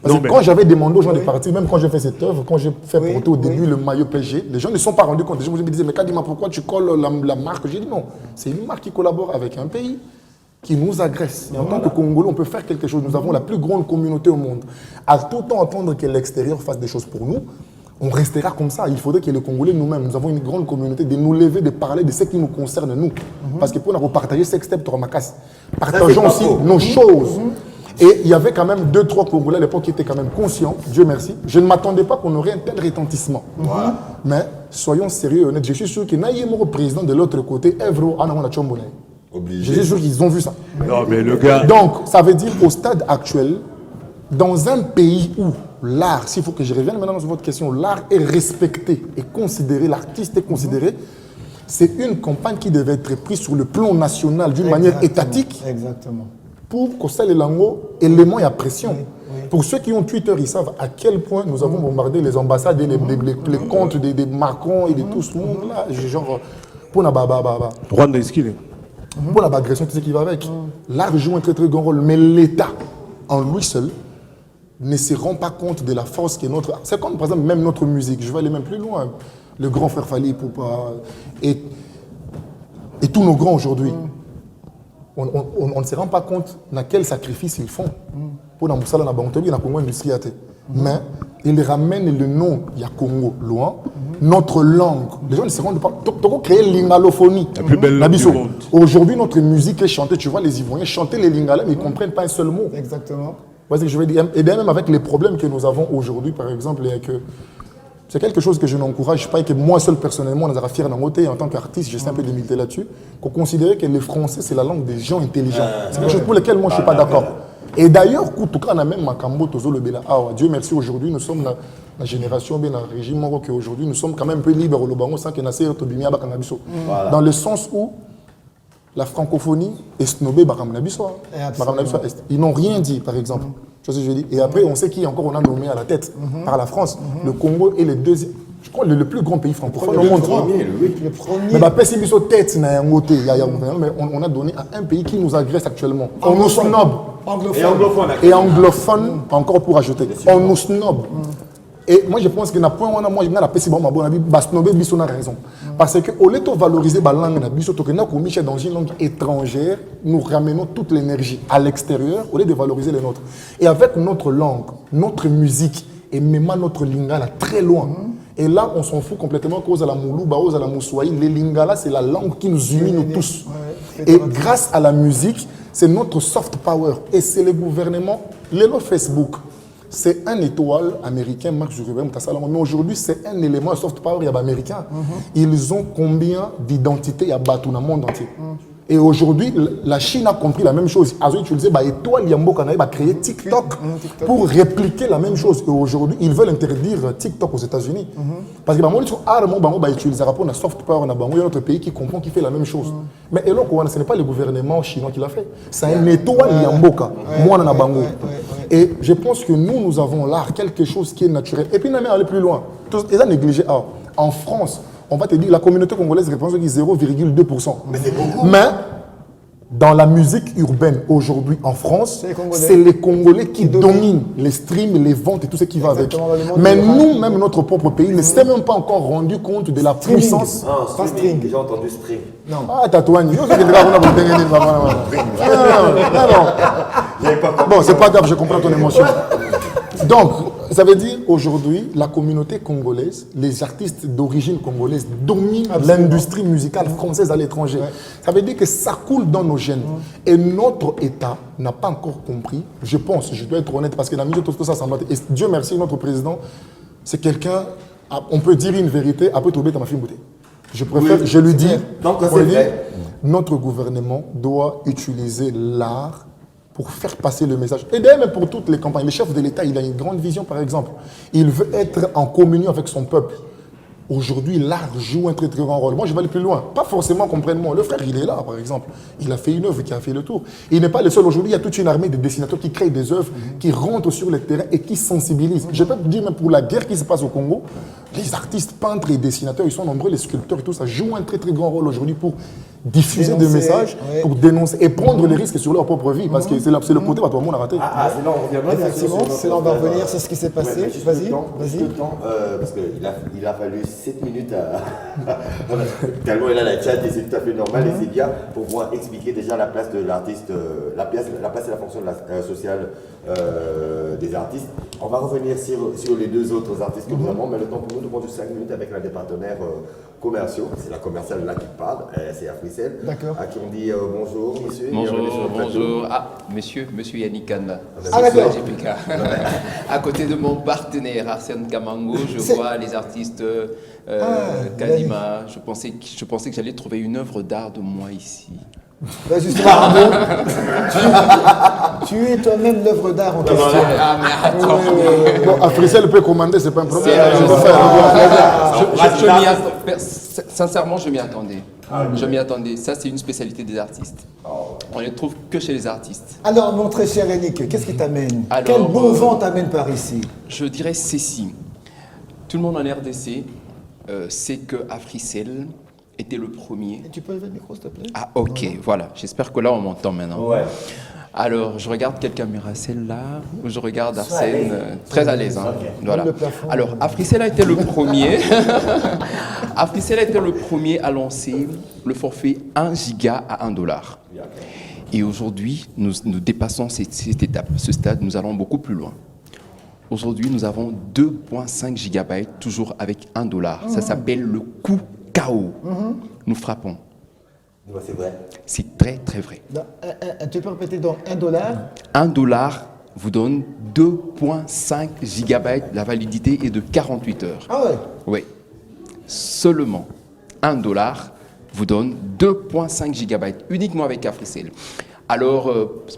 Parce Non, que mais- quand j'avais demandé aux gens de partir, même quand j'ai fait cette œuvre, quand j'ai fait porter au début le maillot PSG, les gens ne se sont pas rendus compte. Les gens me disaient, mais Kadima, pourquoi tu colles la marque? J'ai dit non, c'est une marque qui collabore avec un pays qui nous agresse. Et en tant que Congolais, on peut faire quelque chose. Nous avons la plus grande communauté au monde. À tout temps attendre que l'extérieur fasse des choses pour nous, on restera comme ça. Il faudrait que les Congolais nous-mêmes, nous avons une grande communauté, de nous lever, de parler de ce qui nous concerne nous. Parce que pour nous partager ce step, partageons aussi nos choses. Et il y avait quand même 2-3 Congolais à l'époque qui étaient quand même conscients, Dieu merci. Je ne m'attendais pas qu'on aurait un tel retentissement. Mais soyons sérieux et honnêtes. Je suis sûr que Naïemo, président de l'autre côté, Evro, Anamona Chombone. Je suis sûr qu'ils ont vu ça. Non, mais le gars. Donc, ça veut dire qu'au stade actuel, dans un pays où l'art, s'il faut que je revienne maintenant sur votre question, l'art est respecté et considéré, l'artiste est considéré, c'est une campagne qui devait être prise sur le plan national d'une manière étatique. Exactement. Pour que ça, les langues, éléments et à pression. Pour ceux qui ont Twitter, ils savent à quel point nous avons bombardé les ambassades et les comptes des Macron et de tout ce monde-là. Genre, pour la Rwanda is killing. pour l'agression, tout ce qui va avec. L'art joue un très très grand rôle, mais l'État, en lui seul, ne se rend pas compte de la force qui est notre... C'est comme par exemple même notre musique, je vais aller même plus loin. Le grand frère Fally Ipupa et tous nos grands aujourd'hui. On ne se rend pas compte de quel sacrifice ils font pour la Moussala, la Bantobi, la Congo Industrie. Mais ils ramènent le nom, il y a Congo loin, notre langue. Les gens ne se rendent pas compte. Tu as créé l'ingalophonie. La plus belle langue du monde. Aujourd'hui, notre musique est chantée. Tu vois les Ivoiriens chanter les lingala, mais ils ne comprennent pas un seul mot. Exactement. Voici ce que je veux dire. Et bien même avec les problèmes que nous avons aujourd'hui, par exemple, c'est quelque chose que je n'encourage pas et que moi seul personnellement, on a fier d'un côté, en tant qu'artiste, j'essaie un peu de militer là-dessus, qu'on considère que le français c'est la langue des gens intelligents. C'est quelque chose pour lequel moi je ne suis pas d'accord. Et d'ailleurs, en tout cas, on a même Makambo Tozo le Bela. Ah, Dieu merci, aujourd'hui nous sommes la génération, bien le régime marocain, aujourd'hui nous sommes quand même un peu libres au Lobango sans que nous ayons dans le sens où la francophonie est snobée ils n'ont rien dit, par exemple. Tu vois ce que je veux dire? Et après, on sait qui encore on a nommé à la tête par la France. Le Congo est le deuxième, je crois, le plus grand pays francophone au monde. Le premier. Mais c'est mis sur tête, mais on a donné à un pays qui nous agresse actuellement. On nous snob. Et anglophone, encore pour ajouter. On nous snob. Et moi, je pense que na point moi je na pesi ba snobé biso na raison. Parce que au lieu de valoriser la langue na biso to que na komiche dans une langue étrangère, nous ramenons toute l'énergie à l'extérieur au lieu de valoriser les nôtres. Et avec notre langue, notre musique et même notre lingala très loin. Et là, on s'en fout complètement cause à la Moulouba, à la Moussoaï. Les lingala, c'est la langue qui nous unit nous tous. Et grâce à la musique, c'est notre soft power. Et c'est le gouvernement, les Facebook. c'est un étoile américain, Mark Zuckerberg, mais aujourd'hui, c'est un élément soft power américain. Ils ont combien d'identités à battre dans le monde entier? Et aujourd'hui, la Chine a compris la même chose. Ils ont utilisé l'étoile Yambo Kanaï, créer TikTok pour répliquer la même chose. Et aujourd'hui, ils veulent interdire TikTok aux États-Unis. Parce que ils utilisent pour soft power, il y a un autre pays qui comprend, qui fait la même chose. Mais ce n'est pas le gouvernement chinois qui l'a fait. C'est un étoile Yambo Kanaï. Et je pense que nous avons là quelque chose qui est naturel. Et puis, on va aller plus loin. Ils ont négligé. En France, on va te dire la communauté congolaise répond 0,2%. Mais c'est beaucoup. Mais dans la musique urbaine aujourd'hui en France, c'est les Congolais qui dominent les streams, les ventes et tout ce qui va avec. Mais nous, même notre propre pays, ne s'est même pas encore rendu compte de la puissance. Pas string. J'ai entendu string. Non. Ah, tatouage. Non. Bon, c'est pas grave, je comprends ton émotion. Donc, ça veut dire aujourd'hui, la communauté congolaise, les artistes d'origine congolaise dominent l'industrie musicale française à l'étranger. Ça veut dire que ça coule dans nos gènes. Et notre État n'a pas encore compris, je pense, je dois être honnête, parce que la musique, tout ça, ça doit être... Et Dieu merci, notre président, c'est quelqu'un, on peut dire une vérité, après trouver dans ma fille beauté. Je préfère, je lui dis, notre gouvernement doit utiliser l'art pour faire passer le message. Et d'ailleurs, même pour toutes les campagnes, le chef de l'État, il a une grande vision, par exemple. Il veut être en communion avec son peuple. Aujourd'hui, l'art joue un très très grand rôle. Moi, je vais aller plus loin. Pas forcément comprendre-moi. Le frère, il est là, par exemple. Il a fait une œuvre qui a fait le tour. Il n'est pas le seul. Aujourd'hui, il y a toute une armée de dessinateurs qui créent des œuvres, qui rentrent sur le terrain et qui sensibilisent. Je peux te dire, même pour la guerre qui se passe au Congo, les artistes, peintres et dessinateurs, ils sont nombreux, les sculpteurs et tout ça, jouent un très très grand rôle aujourd'hui pour diffuser des messages, pour dénoncer et prendre les risques sur leur propre vie. Parce que c'est le côté où tout le monde a raté. C'est là on reviendra. Effectivement, c'est là on va revenir sur ce qui s'est passé. Vas-y. Parce qu'il a fallu 7 minutes tellement il a la chat et c'est tout à fait normal et c'est bien pour pouvoir expliquer déjà la place de l'artiste, la place et la fonction sociale des artistes. On va revenir sur les deux autres artistes que nous avons, mais le temps pour nous de prendre 5 minutes avec l'un des partenaires commerciaux. C'est la commerciale là qui parle, c'est Africell. D'accord. À qui on dit bonjour monsieur. Bonjour. Ah, monsieur Yannick Kanda. D'accord. À côté de mon partenaire Arsène Kamango, je vois les artistes Kalima. Je pensais que j'allais trouver une œuvre d'art de moi ici. Ben justement, tu es toi-même l'œuvre d'art en question. Ah, mais attends. Bon, Africell peut commander, c'est pas un problème. Sincèrement, je m'y attendais. Je m'y attendais. Ça, c'est une spécialité des artistes. On ne les trouve que chez les artistes. Alors, mon très cher Yannick, qu'est-ce qui t'amène? Alors, Quel bon vent t'amène par ici? Je dirais ceci. Tout le monde en RDC sait que Africell était le premier. Tu peux lever le micro, s'il te plaît? Ah, ok, voilà. J'espère que là, on m'entend maintenant. Ouais. Alors, je regarde quelle caméra, celle-là, ou je regarde Arsène, très à l'aise. Hein. Okay. Voilà. Alors, Africell a été le premier. Africell a été le premier à lancer le forfait 1 giga à $1. Et aujourd'hui, nous dépassons cette étape, ce stade, nous allons beaucoup plus loin. Aujourd'hui, nous avons 2,5 gigabytes, toujours avec $1. Ça s'appelle le coût KO. Nous frappons. Ouais, c'est vrai. C'est très, très vrai. Tu peux répéter donc $1? $1 vous donne 2,5 gigabytes. La validité est de 48 heures. Ah ouais? Oui. Seulement $1 vous donne 2,5 gigabytes uniquement avec Africell. Alors,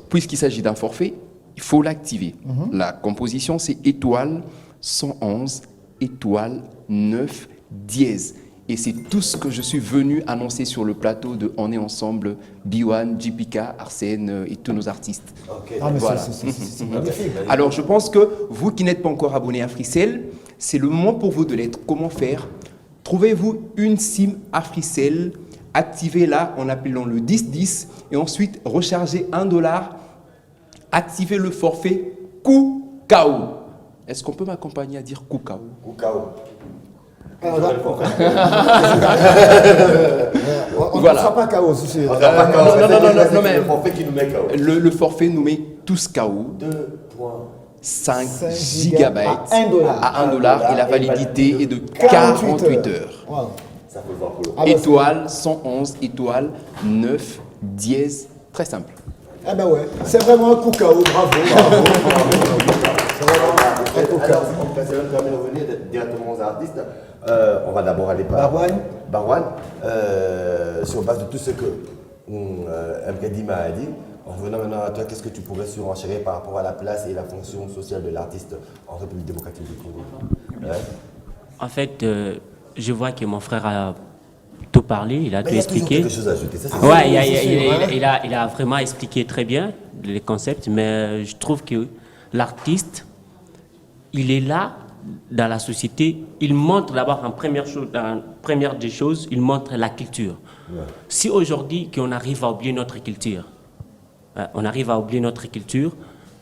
puisqu'il s'agit d'un forfait, il faut l'activer. La composition, c'est étoile 111, étoile 9, dièse. Et c'est tout ce que je suis venu annoncer sur le plateau de On est ensemble, B1, JPK, Arsène et tous nos artistes. Okay. Ah, mais voilà. c'est magnifique. Alors, je pense que vous qui n'êtes pas encore abonné à Africell, c'est le moment pour vous de l'être. Comment faire? Trouvez-vous une SIM Africell, activez-la en appelant le 1010 et ensuite rechargez $1, activez le forfait KOO. Est-ce qu'on peut m'accompagner à dire KOO? Koukao. On ne Voilà. sera pas KO, c'est sûr. Non, mais le forfait qui nous met KO. le forfait nous met tous KO. 5 gigabytes à $1 et la validité est de 48 heures. Wow. Ça peut voir pour le. Ah bah, Étoile 111, étoile 9, dièse, très simple. Ah ben ouais, c'est vraiment un coup KO, bravo. C'est vraiment Alors, ça me permet de revenir directement aux artistes. On va d'abord aller par Barwan. Sur base de tout ce que Mkadima a dit, en revenant maintenant à toi, qu'est-ce que tu pourrais surenchérir par rapport à la place et la fonction sociale de l'artiste en République démocratique du Congo? En fait, je vois que mon frère a tout parlé, il a tout expliqué. Il y a quelque chose à ajouter. Ça, Ouais, il a vraiment expliqué très bien les concepts, mais je trouve que l'artiste, il est là dans la société, il montre d'abord en première des choses, il montre la culture. Ouais. Si aujourd'hui qu'on arrive à oublier notre culture,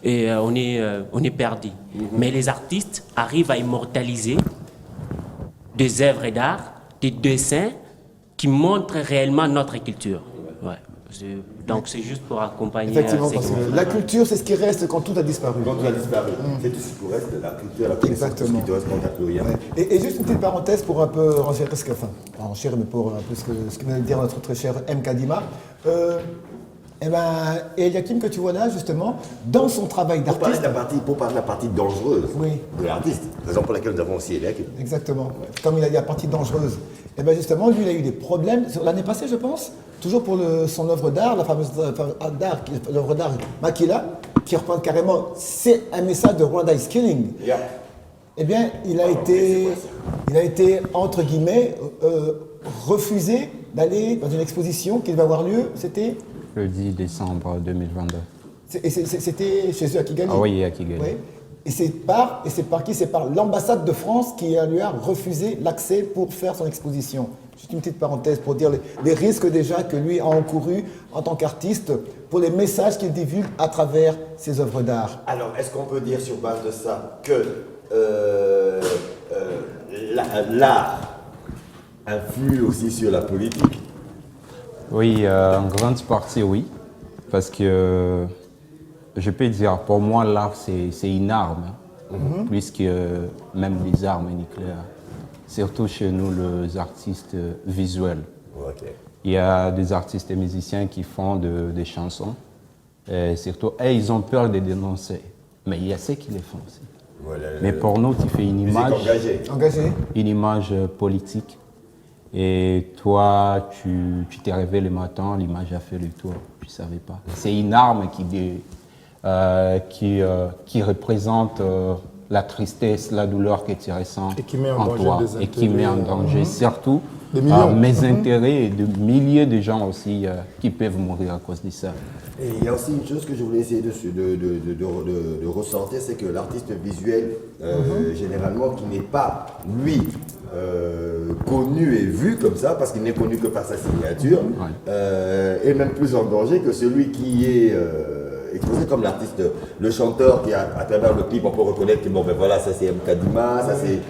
et on est perdu. Mais les artistes arrivent à immortaliser des œuvres d'art, des dessins qui montrent réellement notre culture. Ouais. Donc c'est juste pour accompagner. Effectivement, parce que la culture, c'est ce qui reste quand tout a disparu. Quand tout a disparu. C'est tout ce qui reste, la culture, la connaissance, tout ce qui te reste quand tu n'as plus rien. Ouais. Et juste une petite parenthèse pour un peu renchérir mais pour un peu ce que vient de dire notre très cher M. Kadima. Eliakim, que tu vois là, justement, dans son travail d'artiste. Pour parler de la partie dangereuse de l'artiste, raison pour laquelle nous avons aussi Eliakim. Exactement. Comme il a dit la partie dangereuse. Et bien justement, lui, il a eu des problèmes l'année passée, je pense, toujours pour son œuvre d'art, la fameuse l'œuvre d'art Makila, qui reprend carrément, c'est un message de Rwanda is killing. Yeah. Eh bien, il a été, entre guillemets, refusé d'aller dans une exposition qui devait avoir lieu, c'était le 10 décembre 2022. C'était chez eux à Kigali. Ah oui, à Kigali. Oui. Et c'est par qui? C'est par l'ambassade de France qui lui a refusé l'accès pour faire son exposition. Juste une petite parenthèse pour dire les risques déjà que lui a encourus en tant qu'artiste pour les messages qu'il divulgue à travers ses œuvres d'art. Alors, est-ce qu'on peut dire sur base de ça que l'art influe aussi sur la politique? Oui, en grande partie, oui. Parce que je peux dire, pour moi, l'art, c'est une arme, plus que même les armes nucléaires. Surtout chez nous, les artistes visuels. Okay. Il y a des artistes et musiciens qui font des chansons. Et surtout, ils ont peur de dénoncer. Mais il y a ceux qui les font aussi. Voilà, mais pour nous, tu fais une image, une image politique. Et toi, tu t'es réveillé le matin, l'image a fait le tour, tu ne savais pas. C'est une arme qui représente la tristesse, la douleur que tu ressens en toi et qui met en danger surtout mes intérêts et de milliers de gens aussi qui peuvent mourir à cause de ça. Et il y a aussi une chose que je voulais essayer de ressortir, c'est que l'artiste visuel, généralement, qui n'est pas, lui, connu et vu comme ça, parce qu'il n'est connu que par sa signature, est même plus en danger que celui qui est exposé comme l'artiste, le chanteur qui, à travers le clip, on peut reconnaître que bon, ben voilà, ça c'est Mkadima, ça c'est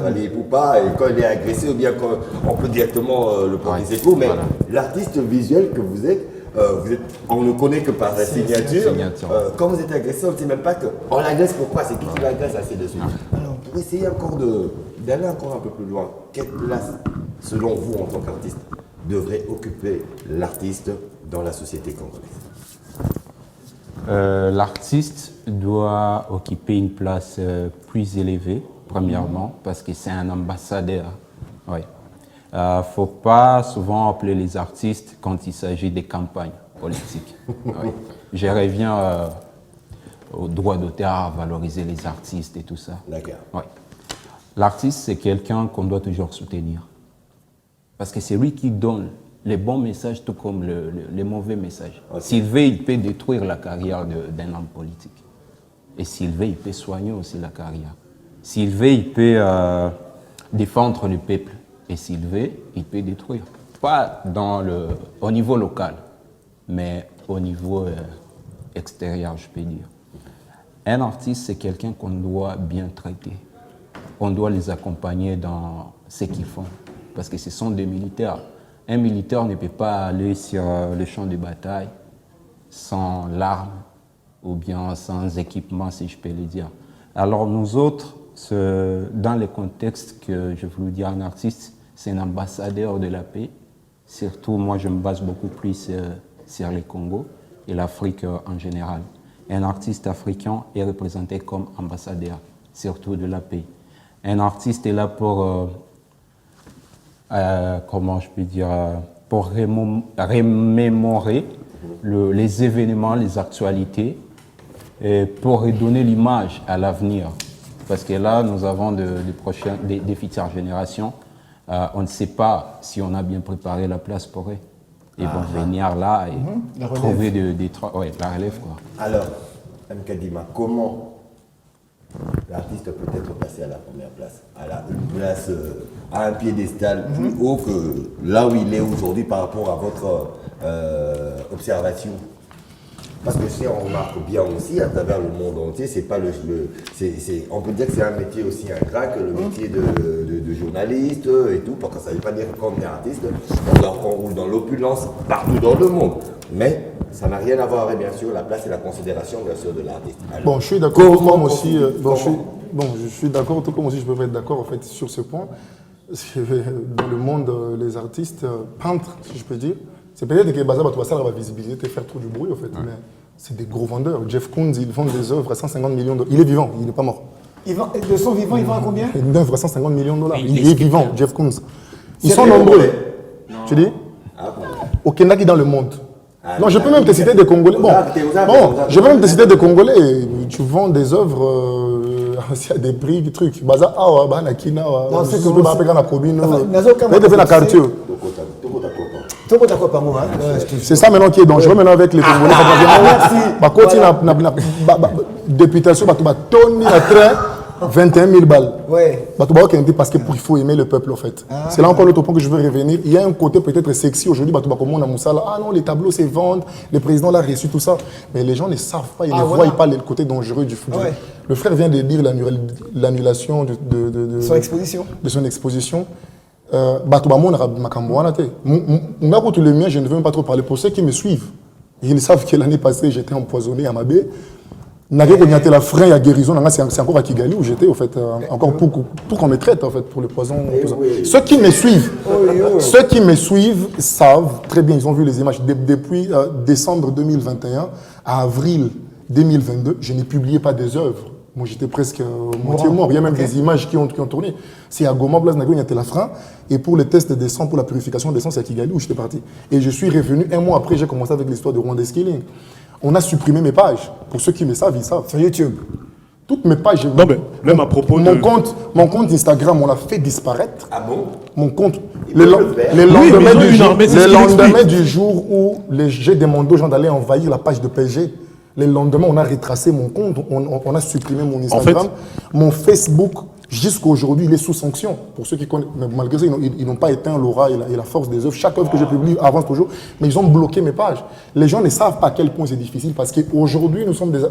Ali Poupa, et quand il est agressé, ou bien quand on peut directement le porter ses coups, mais l'artiste visuel que vous êtes, on ne connaît que par sa signature. Quand vous êtes agressé, on ne sait même pas qu'on l'agresse pourquoi, c'est qui l'agresse ainsi de suite. Alors, pour essayer encore d'aller encore un peu plus loin, quelle place, selon vous, en tant qu'artiste, devrait occuper l'artiste dans la société congolaise? L'artiste doit occuper une place plus élevée, premièrement, parce que c'est un ambassadeur. Oui. Faut pas souvent appeler les artistes quand il s'agit des campagnes politiques. Oui. Je reviens au droit d'auteur, à valoriser les artistes et tout ça. D'accord. Oui. L'artiste, c'est quelqu'un qu'on doit toujours soutenir. Parce que c'est lui qui donne les bons messages, tout comme les mauvais messages. Okay. S'il veut, il peut détruire la carrière d'un homme politique. Et s'il veut, il peut soigner aussi la carrière. S'il veut, il peut défendre le peuple. Et s'il veut, il peut détruire. Pas au niveau local, mais au niveau extérieur, je peux dire. Un artiste, c'est quelqu'un qu'on doit bien traiter. On doit les accompagner dans ce qu'ils font. Parce que ce sont des militaires. Un militaire ne peut pas aller sur le champ de bataille sans l'arme ou bien sans équipement, si je peux le dire. Alors nous autres, dans le contexte que je voulais dire, un artiste, c'est un ambassadeur de la paix. Surtout, moi, je me base beaucoup plus sur le Congo et l'Afrique en général. Un artiste africain est représenté comme ambassadeur surtout de la paix. Un artiste est là pour, comment je peux dire, pour remémorer les événements, les actualités, et pour redonner l'image à l'avenir. Parce que là, nous avons des futures générations. On ne sait pas si on a bien préparé la place pour eux. Ils vont venir là et trouver la relève. Quoi. Alors, M. Kadima, comment l'artiste peut être placé à la première place, une place, à un piédestal plus haut que là où il est aujourd'hui par rapport à votre observation? Parce que si on remarque bien aussi, à travers le monde entier, c'est pas on peut dire que c'est un métier aussi ingrat que le métier de journaliste et tout, parce que ça ne veut pas dire qu'on est artiste, on roule dans l'opulence partout dans le monde. Mais ça n'a rien à voir avec, bien sûr, la place et la considération, bien sûr, de l'artiste. Bon, je suis d'accord, tout comme aussi, je suis d'accord, tout comme aussi je peux être d'accord en fait sur ce point. Parce que dans le monde, les artistes, peintres, si je peux dire, c'est peut-être que Baza va ça la visibilité, faire trop du bruit en fait, mais c'est des gros vendeurs. Jeff Koons, il vend des œuvres à 150 millions $. Il est vivant, il n'est pas mort. De son vivant, il vend à combien? Une œuvre à 150 millions $. Oui, il est vivant, Jeff Koons. Ils sont nombreux. Tu dis au Kenya qui est dans le monde. Non, je peux même te citer des Congolais. Bon, je peux même te citer des Congolais. Tu vends des œuvres à des prix, des trucs. Baza, na Kina, c'est que vous m'appelez la probine. C'est ça maintenant qui est dangereux maintenant avec les Congolais. Députation, Tony à train, 21 000 balles. Parce qu'il faut aimer le peuple en fait. C'est là encore l'autre point que je veux revenir. Il y a un côté peut-être sexy aujourd'hui. Ah non, les tableaux se vendent, le président l'a reçu, tout ça. Mais les gens ne savent pas, ils ne voient pas le côté dangereux du football. Le frère vient de dire l'annulation de son exposition. Je ne veux même pas trop parler. Pour ceux qui me suivent, ils savent que l'année passée, j'étais empoisonné à Mabé. La frein et la guérison, c'est encore à Kigali où j'étais, en fait, encore pour qu'on me traite, en fait, pour le poison. Ceux qui me suivent savent très bien, ils ont vu les images. Depuis décembre 2021 à avril 2022, je n'ai publié pas des œuvres. Moi, j'étais presque moitié mort. Il y a même des images qui ont tourné. C'est à Goma, Blaise Nago, il y a la frein. Et pour les tests de sang, pour la purification des sangs, c'est à Kigali où j'étais parti. Et je suis revenu un mois après, j'ai commencé avec l'histoire de Rwanda Skilling. On a supprimé mes pages. Pour ceux qui me savent, ils savent. Sur YouTube. Toutes mes pages. Non, mais même à propos mon compte Instagram, on l'a fait disparaître. Ah bon? Mon compte. le lendemain du jour où j'ai demandé aux gens d'aller envahir la page de PSG, le lendemain, on a retracé mon compte, on a supprimé mon Instagram. Mon Facebook, jusqu'à aujourd'hui, il est sous sanction. Pour ceux qui connaissent, mais malgré ça, ils n'ont pas éteint l'aura et la force des œuvres. Chaque œuvre que je publie avance toujours, mais ils ont bloqué mes pages. Les gens ne savent pas à quel point c'est difficile parce qu'aujourd'hui,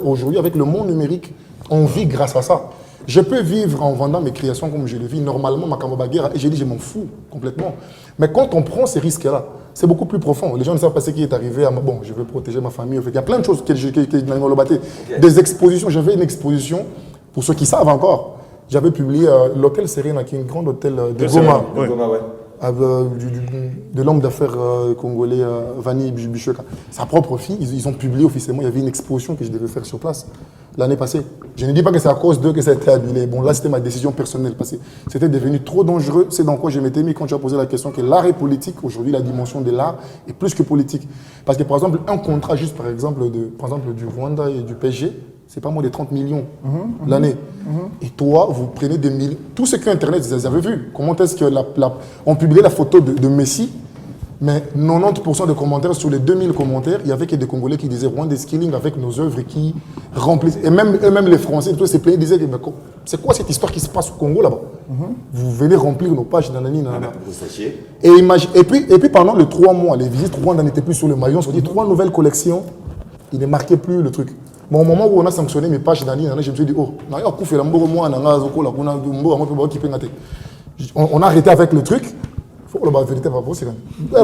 aujourd'hui, avec le monde numérique, on vit grâce à ça. Je peux vivre en vendant mes créations comme je le vis. Normalement, ma Baguera, et j'ai dit, je m'en fous complètement. Mais quand on prend ces risques-là, c'est beaucoup plus profond. Les gens ne savent pas ce qui est arrivé à moi. Bon, je veux protéger ma famille. Il y a plein de choses qui des expositions. J'avais une exposition, pour ceux qui savent encore. J'avais publié l'hôtel Serena, qui est un grand hôtel de Goma. De l'homme d'affaires congolais, Vani Bichweka. Sa propre fille, ils ont publié officiellement. Il y avait une exposition que je devais faire sur place l'année passée. Je ne dis pas que c'est à cause d'eux que ça a été annulé. Bon, là, c'était ma décision personnelle parce que c'était devenu trop dangereux. C'est dans quoi je m'étais mis quand tu as posé la question que l'art est politique. Aujourd'hui, la dimension de l'art est plus que politique. Parce que, par exemple, un contrat juste, par exemple, du Rwanda et du PSG, c'est pas moins de 30 millions l'année. Et toi, vous prenez des millions. Tout ce que Internet, vous avez vu. Comment est-ce que on publiait la photo de Messi, mais 90% des commentaires, sur les 2000 commentaires, il y avait que des Congolais qui disaient Rwanda Skilling avec nos œuvres qui remplissent. Et même les Français, tous ces pays disaient c'est quoi cette histoire qui se passe au Congo là-bas? Vous venez remplir nos pages, nanani, nanana. Et puis pendant les 3 mois, les visites Rwanda n'étaient plus sur le maillon, on s'est dit 3 nouvelles collections, il ne marquait plus le truc. Bon, au moment où on a sanctionné mes pages d'année, je me suis dit, on a arrêté avec le truc. La vérité va pas possible. La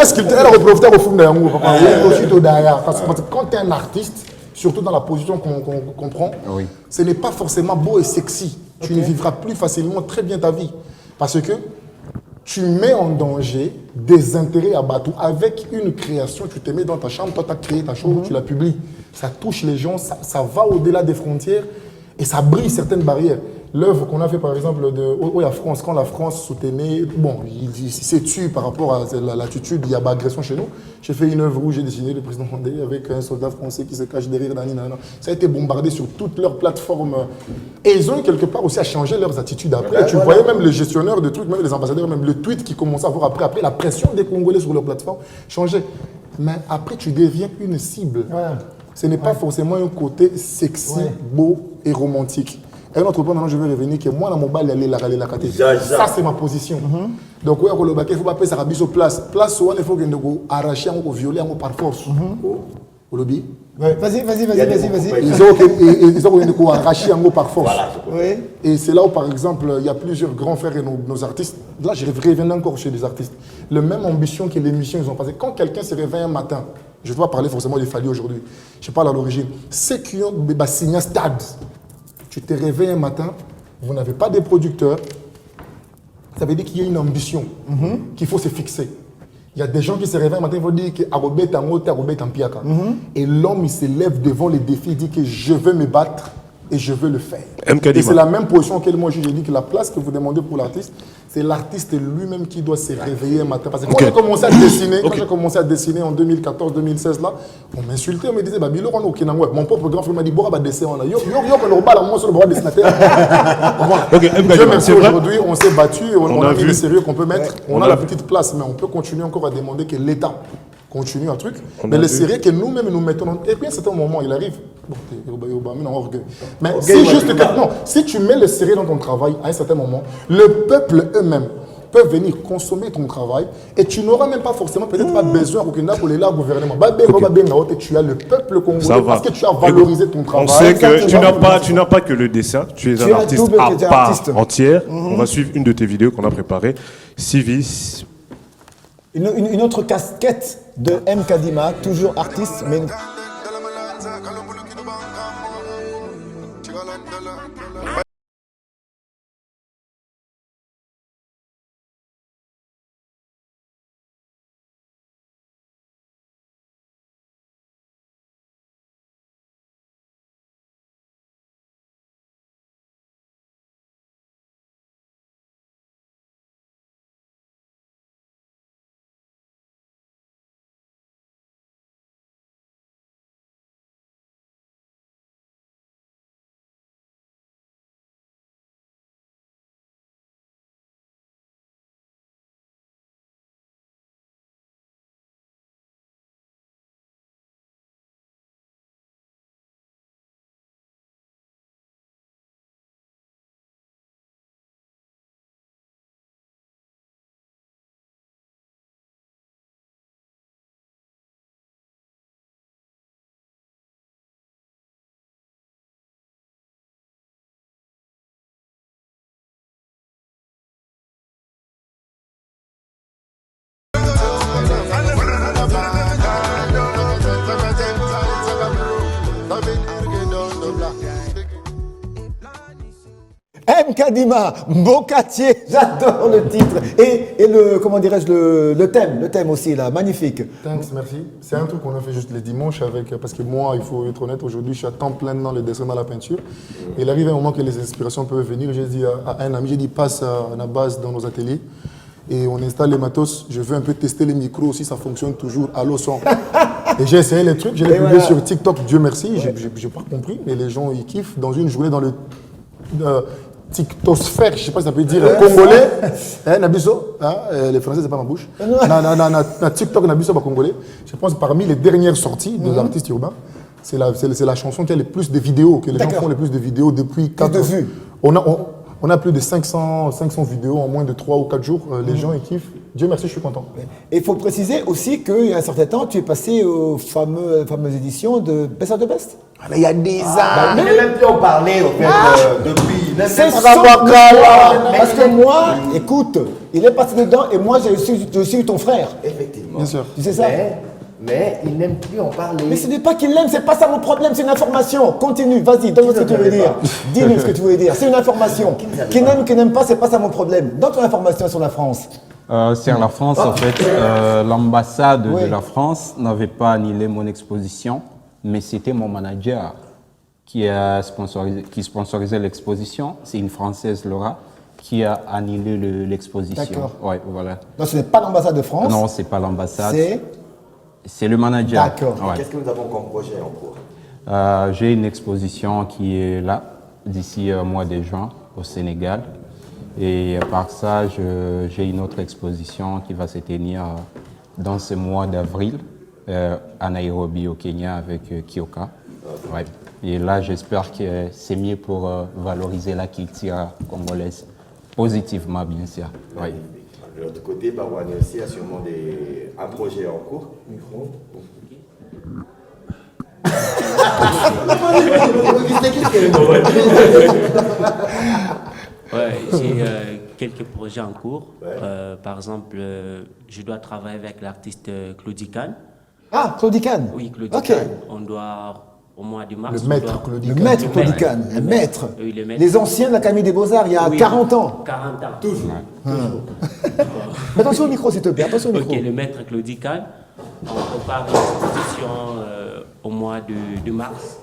sculpteur, elle reprofite au fond de l'amour. Parce que quand tu es un artiste, surtout dans la position qu'on prend, ce n'est pas forcément beau et sexy. Tu ne vivras plus facilement très bien ta vie. Parce que tu mets en danger des intérêts à Batou. Avec une création, tu te mets dans ta chambre, toi tu as créé ta chose, tu la publies. Ça touche les gens, ça va au-delà des frontières et ça brise certaines barrières. L'œuvre qu'on a fait par exemple la France, quand la France soutenait, bon, il s'est tué par rapport à l'attitude, il y a agression chez nous. J'ai fait une œuvre où j'ai dessiné le président Condé avec un soldat français qui se cache derrière Dani Nana. Ça a été bombardé sur toutes leurs plateformes. Et ils ont quelque part aussi à changer leurs attitudes après. Et tu voyais même les gestionnaires de trucs, même les ambassadeurs, même le tweet qui commençait à voir après la pression des Congolais sur leur plateforme changeait. Mais après, tu deviens une cible. Ce n'est pas forcément un côté sexy, beau et romantique. Et un autre point, maintenant je vais revenir, que moi, dans mon bal, la caté. Ça, c'est ma position. Donc, il ne faut pas payer sa rabis sur place. Place, il faut qu'il arracher, violer par force. Au lobby. Vas-y. Ils ont arraché par force. Et c'est là où, par exemple, il y a plusieurs grands frères et nos artistes. Là, je reviens encore chez les artistes. La même ambition que l'émission, ils ont passé. Quand quelqu'un se réveille un matin, je dois parler forcément des Fali aujourd'hui. Je parle à l'origine. Ceux qui ont signé stade. Tu te réveilles un matin, vous n'avez pas de producteurs, ça veut dire qu'il y a une ambition, qu'il faut se fixer. Il y a des gens qui se réveillent un matin, ils vont dire que Arobet en haut, Arobet en piaka. Et l'homme, il se lève devant les défis, il dit que je veux me battre et je veux le faire. Et c'est la même position que moi j'ai dit que la place que vous demandez pour l'artiste, c'est l'artiste lui-même qui doit se réveiller un matin. Parce que quand j'ai commencé à dessiner, en 2014-2016 là, on m'insultait, on me disait, mon propre grand frère m'a dit, Bora dessin, on a Dieu merci, aujourd'hui, on s'est battu, on a mis le sérieux qu'on peut mettre, on a la petite place, mais on peut continuer encore à demander que l'État continue un truc, mais le sérieux que nous-mêmes nous mettons. Et puis à un certain moment, il arrive. Mais c'est juste que non, si tu mets le sérieux dans ton travail, à un certain moment, le peuple eux-mêmes peuvent venir consommer ton travail et tu n'auras même pas forcément peut-être pas besoin pour les là gouvernement. Tu as le peuple congolais parce que tu as valorisé ton travail. On sait que tu n'as pas que le dessin, tu es un artiste à part entière. On va suivre une de tes vidéos qu'on a préparée. Civis. Une autre casquette de M. Kadima, toujours artiste, mais... M. Kadima, Bocatier, j'adore le titre. Et le, comment dirais-je, le thème aussi, là, magnifique. Thanks, merci. C'est un truc qu'on a fait juste les dimanches parce que moi, il faut être honnête, aujourd'hui, je suis à temps plein dans le dessin, dans la peinture. Et il arrive un moment que les inspirations peuvent venir. J'ai dit à un ami, j'ai dit, passe à la base dans nos ateliers. Et on installe les matos. Je veux un peu tester les micros si ça fonctionne toujours à l'eau son. Et j'ai essayé les trucs, je l'ai publié sur TikTok, Dieu merci. J'ai pas compris, mais les gens, ils kiffent. Dans une journée, dans le TikTosphère, je ne sais pas si ça peut dire congolais, Nabiso, les Français, c'est pas ma bouche. Na TikTok, Nabiso, congolais. Je pense que parmi les dernières sorties des artistes urbains, c'est la chanson qui a le plus de vidéos, que les gens font le plus de vidéos depuis 4 ans. On a plus de 500 vidéos en moins de 3 ou 4 jours. Les gens, ils kiffent. Dieu merci, je suis content. Et il faut préciser aussi qu'il y a un certain temps, tu es passé aux fameuses éditions de Best of the Best. Mais il y a des ans. On n'a même plus en parler, en fait, depuis. C'est parce que moi, écoute, il est passé dedans et moi, j'ai aussi eu ton frère. Effectivement. Bien sûr. Tu sais ça? Mais il n'aime plus en parler. Mais ce n'est pas qu'il l'aime, c'est pas ça mon problème, c'est une information. Continue, vas-y, donne-moi ce que tu veux dire. Dis-nous ce que tu veux dire. C'est une information. Qui n'aime ou qui n'aime pas, c'est pas ça mon problème. Dans ton information sur la France, Sur la France, en fait, l'ambassade de la France n'avait pas annulé mon exposition, mais c'était mon manager qui sponsorisait l'exposition. C'est une Française, Laura, qui a annulé l'exposition. D'accord. Ouais, voilà. Donc ce n'est pas l'ambassade de France. Non, c'est pas l'ambassade. C'est le manager. D'accord. Ouais. Qu'est-ce que nous avons comme projet en cours? J'ai une exposition qui est là, d'ici mois de juin, au Sénégal. Et à part ça, j'ai une autre exposition qui va se tenir dans ce mois d'avril à Nairobi, au Kenya, avec Kyoka. Ouais. Et là, j'espère que c'est mieux pour valoriser la culture congolaise, positivement, bien sûr. Ouais. De l'autre côté, Barwan aussi a sûrement un projet en cours. Micro. Ouais, j'ai quelques projets en cours. Par exemple, je dois travailler avec l'artiste Claudie Kahn. Ah, Claudie Kahn. Oui, Claudie Kahn. On doit, au mois de mars... Le maître Claudie Kahn. Le maître. Oui, le maître. Les anciens de l'Académie des Beaux-Arts, il y a 40 ans. 40 ans. Toujours. Mais attention au micro, s'il te plaît. Attention au micro. Ok, le maître Claudie Kahn. On prépare une exposition au mois de mars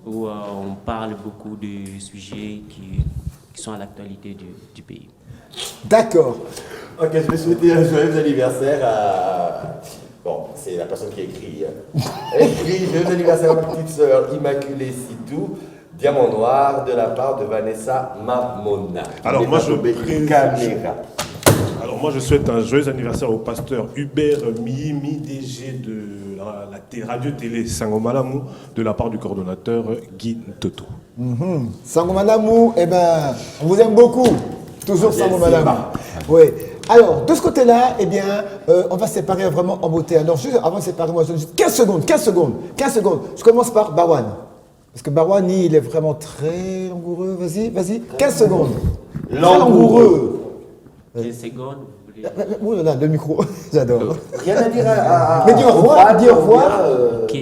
où on parle beaucoup de sujets qui sont à l'actualité du pays. D'accord. Ok, je vais souhaiter un joyeux anniversaire à... Bon, c'est la personne qui écrit. Écrit joyeux anniversaire à ma petite sœur Immaculée Sitou, Diamant Noir, de la part de Vanessa Mamona. Alors moi, caméra. Alors moi, je souhaite un joyeux anniversaire au pasteur Hubert Mihimi, DG de la radio-télé Sangomalamu, de la part du coordonnateur Guy Toto. Sangomalamu, eh ben, on vous aime beaucoup. Toujours Sangomalamu. Oui. Alors, de ce côté-là, eh bien, on va se séparer vraiment en beauté. Alors, juste avant de séparer, moi, je donne juste 15 secondes. Je commence par Barwan. Parce que Barwan, il est vraiment très langoureux. Vas-y. 15 secondes. Langoureux. 15 secondes, vous voulez... Oh là là, le micro, j'adore. Rien à dire à... Mais dis au revoir, Ok.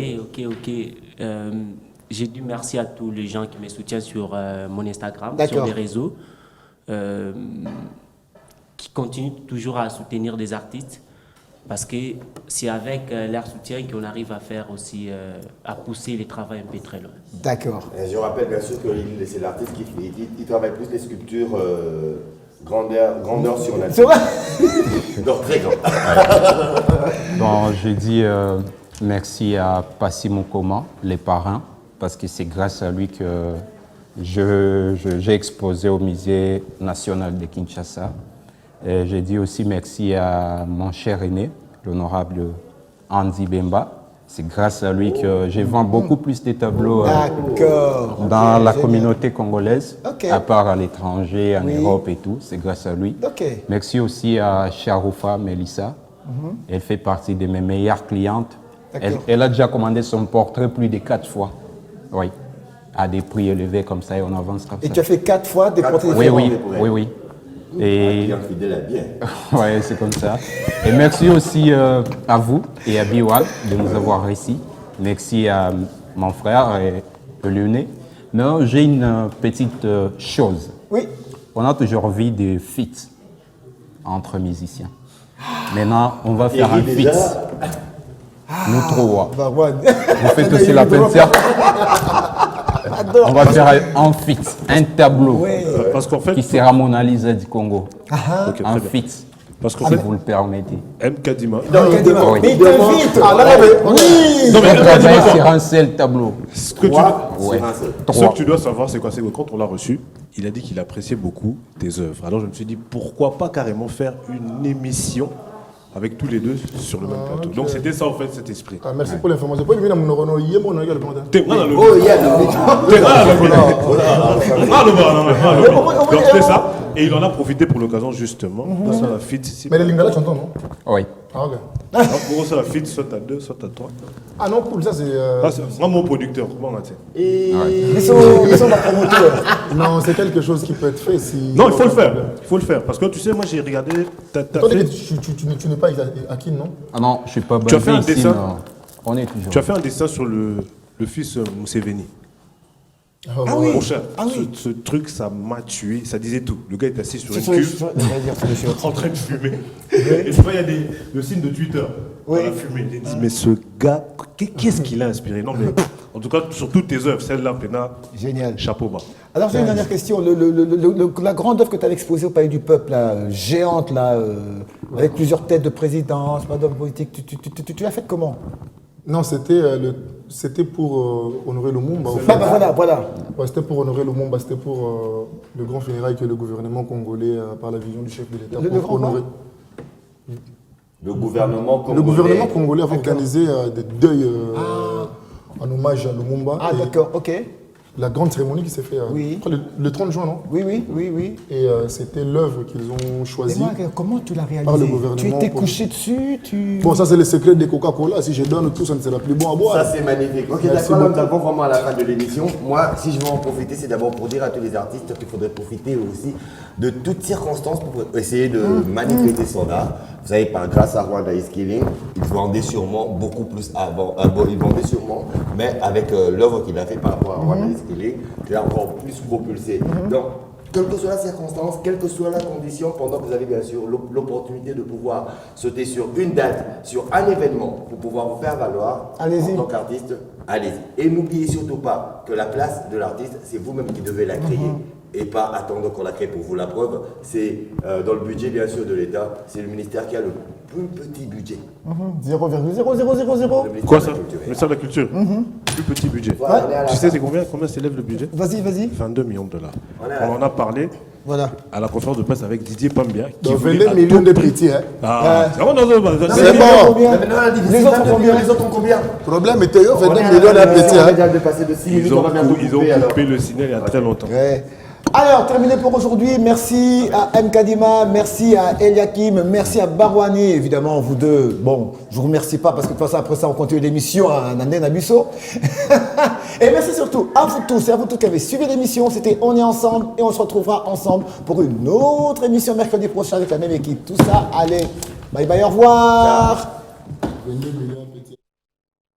J'ai dit merci à tous les gens qui me soutiennent sur mon Instagram, D'accord. sur les réseaux, qui continuent toujours à soutenir des artistes, parce que c'est avec leur soutien qu'on arrive à faire aussi, à pousser les travaux un peu très loin. D'accord. Je rappelle bien sûr que c'est l'artiste qui travaille plus les sculptures grandeur sur nature. C'est vrai? Donc très grand. Bon, je dis merci à Passy Mokoma, les parrains, parce que c'est grâce à lui que j'ai exposé au musée national de Kinshasa. Et je dis aussi merci à mon cher aîné, l'honorable Andy Bemba. C'est grâce à lui que je vends beaucoup plus de tableaux dans la communauté congolaise, à part à l'étranger, en Europe et tout. C'est grâce à lui. Merci aussi à Charoufa Melissa. Elle fait partie de mes meilleures clientes. Elle a déjà commandé son portrait plus de 4 fois. Oui, à des prix élevés comme ça et on avance comme ça. Et tu as fait 4 fois des portraits différents? Oui. Et bien. ouais, c'est comme ça. Et merci aussi à vous et à Biwal de nous avoir réussi. Merci à mon frère et Lyonnais. Mais j'ai une petite chose. Oui. On a toujours vu des feats entre musiciens. Maintenant, on va faire un feat. Nous trois. Vous faites aussi la peine, on va faire un feat, un tableau Parce qu'en fait, qui sera Mona Lisa du Congo. Okay, un feat, parce qu'en si fait, vous le permettez. M. Kadima. Mais il t'invite. Oui. On travaille sur un seul tableau. Ce que tu dois savoir, c'est quoi? C'est que quand on l'a reçu, il a dit qu'il appréciait beaucoup tes œuvres. Alors je me suis dit, pourquoi pas carrément faire une émission avec tous les deux sur le même plateau. Donc c'était ça en fait, cet esprit. Merci pour l'information. Donc c'était ça. Et il en a profité pour l'occasion justement. Ça la fit. Mais les Lingala tu entends, non? Oui. Ah ok. Pour ça la fit, soit à 2, soit à 3. Ah non, cool, ça c'est... Moi mon producteur, comment on a dit? Ils sont ma promoteur. Non, c'est quelque chose qui peut être fait si... Non, il faut le faire. Il faut le faire. Parce que tu sais, moi j'ai regardé... Toi, tu n'es pas Akin, non? Ah non, je suis pas Tu as fait un ici, dessin. on est toujours. Tu as fait un dessin sur le fils Museveni. Ah oui. Mon cher, Ah oui. ce truc, ça m'a tué. Ça disait tout. Le gars est assis sur une Sur cuve, les en train de fumer. Et tu vois, il y a le signe de Twitter. Oui. Dans la fumée. Il dit, mais ce gars, qu'est-ce qu'il a inspiré? Non, mais en tout cas, sur toutes tes œuvres, celle-là, Pena, Génial. chapeau bas. Alors j'ai une dernière question. La grande œuvre que tu avais exposée au Palais du Peuple, là, géante, là, avec plusieurs têtes de présidence, pas d'homme politique, tu l'as faite comment? Non, c'était pour honorer Lumumba. au fait. Voilà. Ouais, c'était pour honorer Lumumba, c'était pour le grand funérail que le gouvernement congolais, par la vision du chef de l'État, Le pour grand honorer. Le gouvernement Le gouvernement congolais a organisé des deuils en hommage à Lumumba. Ah Et d'accord, ok. la grande cérémonie qui s'est faite Oui. le 30 juin, non? Oui. Et c'était l'œuvre qu'ils ont Et choisie. moi, comment tu l'as Par le réalisé? gouvernement Tu étais pour- couché dessus, Bon, ça c'est le secret des Coca-Cola. Si je donne tout, ça ne sera plus bon à boire. Ça, c'est magnifique. Ok, Merci d'accord, nous beaucoup. arrivons vraiment à la fin de l'émission. Moi, si je veux en profiter, c'est d'abord pour dire à tous les artistes qu'il faudrait profiter aussi de toutes circonstances pour essayer de manifester son art. Vous savez, grâce à Rwanda is Killing, il vendait sûrement beaucoup plus avant. Il vendait sûrement, mais avec l'œuvre qu'il a fait par rapport à Rwanda is Killing, il a encore plus propulsé. Donc, quelle que soit la circonstance, quelle que soit la condition, pendant que vous avez bien sûr l'opportunité de pouvoir sauter sur une date, sur un événement, pour pouvoir vous faire valoir Allez-y. en tant qu'artiste, allez-y. Et n'oubliez surtout pas que la place de l'artiste, c'est vous-même qui devez la créer. Et pas attendre qu'on la crée pour vous. La preuve, c'est dans le budget bien sûr de l'État, c'est le ministère qui a le plus petit budget. 0,0000. Le ministère Quoi de ça? la Culture. Le ministère de la Culture. Plus petit budget. Voilà, on est à la Tu sais, fin. c'est combien s'élève le budget? Vas-y. 22 millions de dollars. Voilà. On en a parlé Voilà. à la conférence de presse avec Didier Pambia. Qui Donc voulait 22 à millions tout de prix- petits. Hein. Ah, c'est vraiment dans C'est bon. combien? Mais maintenant, on a dit Les autres ont combien? Les autres ont combien? Problème est que On 22 est à millions la de fin, petits. on Hein. vient de passer de 6 minutes, Ils on ont, va bientôt ils ont couper alors. coupé le signal il y a très longtemps. Ouais. Alors, terminé pour aujourd'hui. Merci à M. Kadima, merci à Eliakim, merci à Barouani, évidemment, vous deux. Bon, je vous remercie pas parce que de toute façon, après ça, on continue l'émission à Nandé Nabusso. Et merci surtout à vous tous et à vous tous qui avez suivi l'émission. C'était On est ensemble et on se retrouvera ensemble pour une autre émission mercredi prochain avec la même équipe. Tout ça, allez, bye bye, au revoir. 22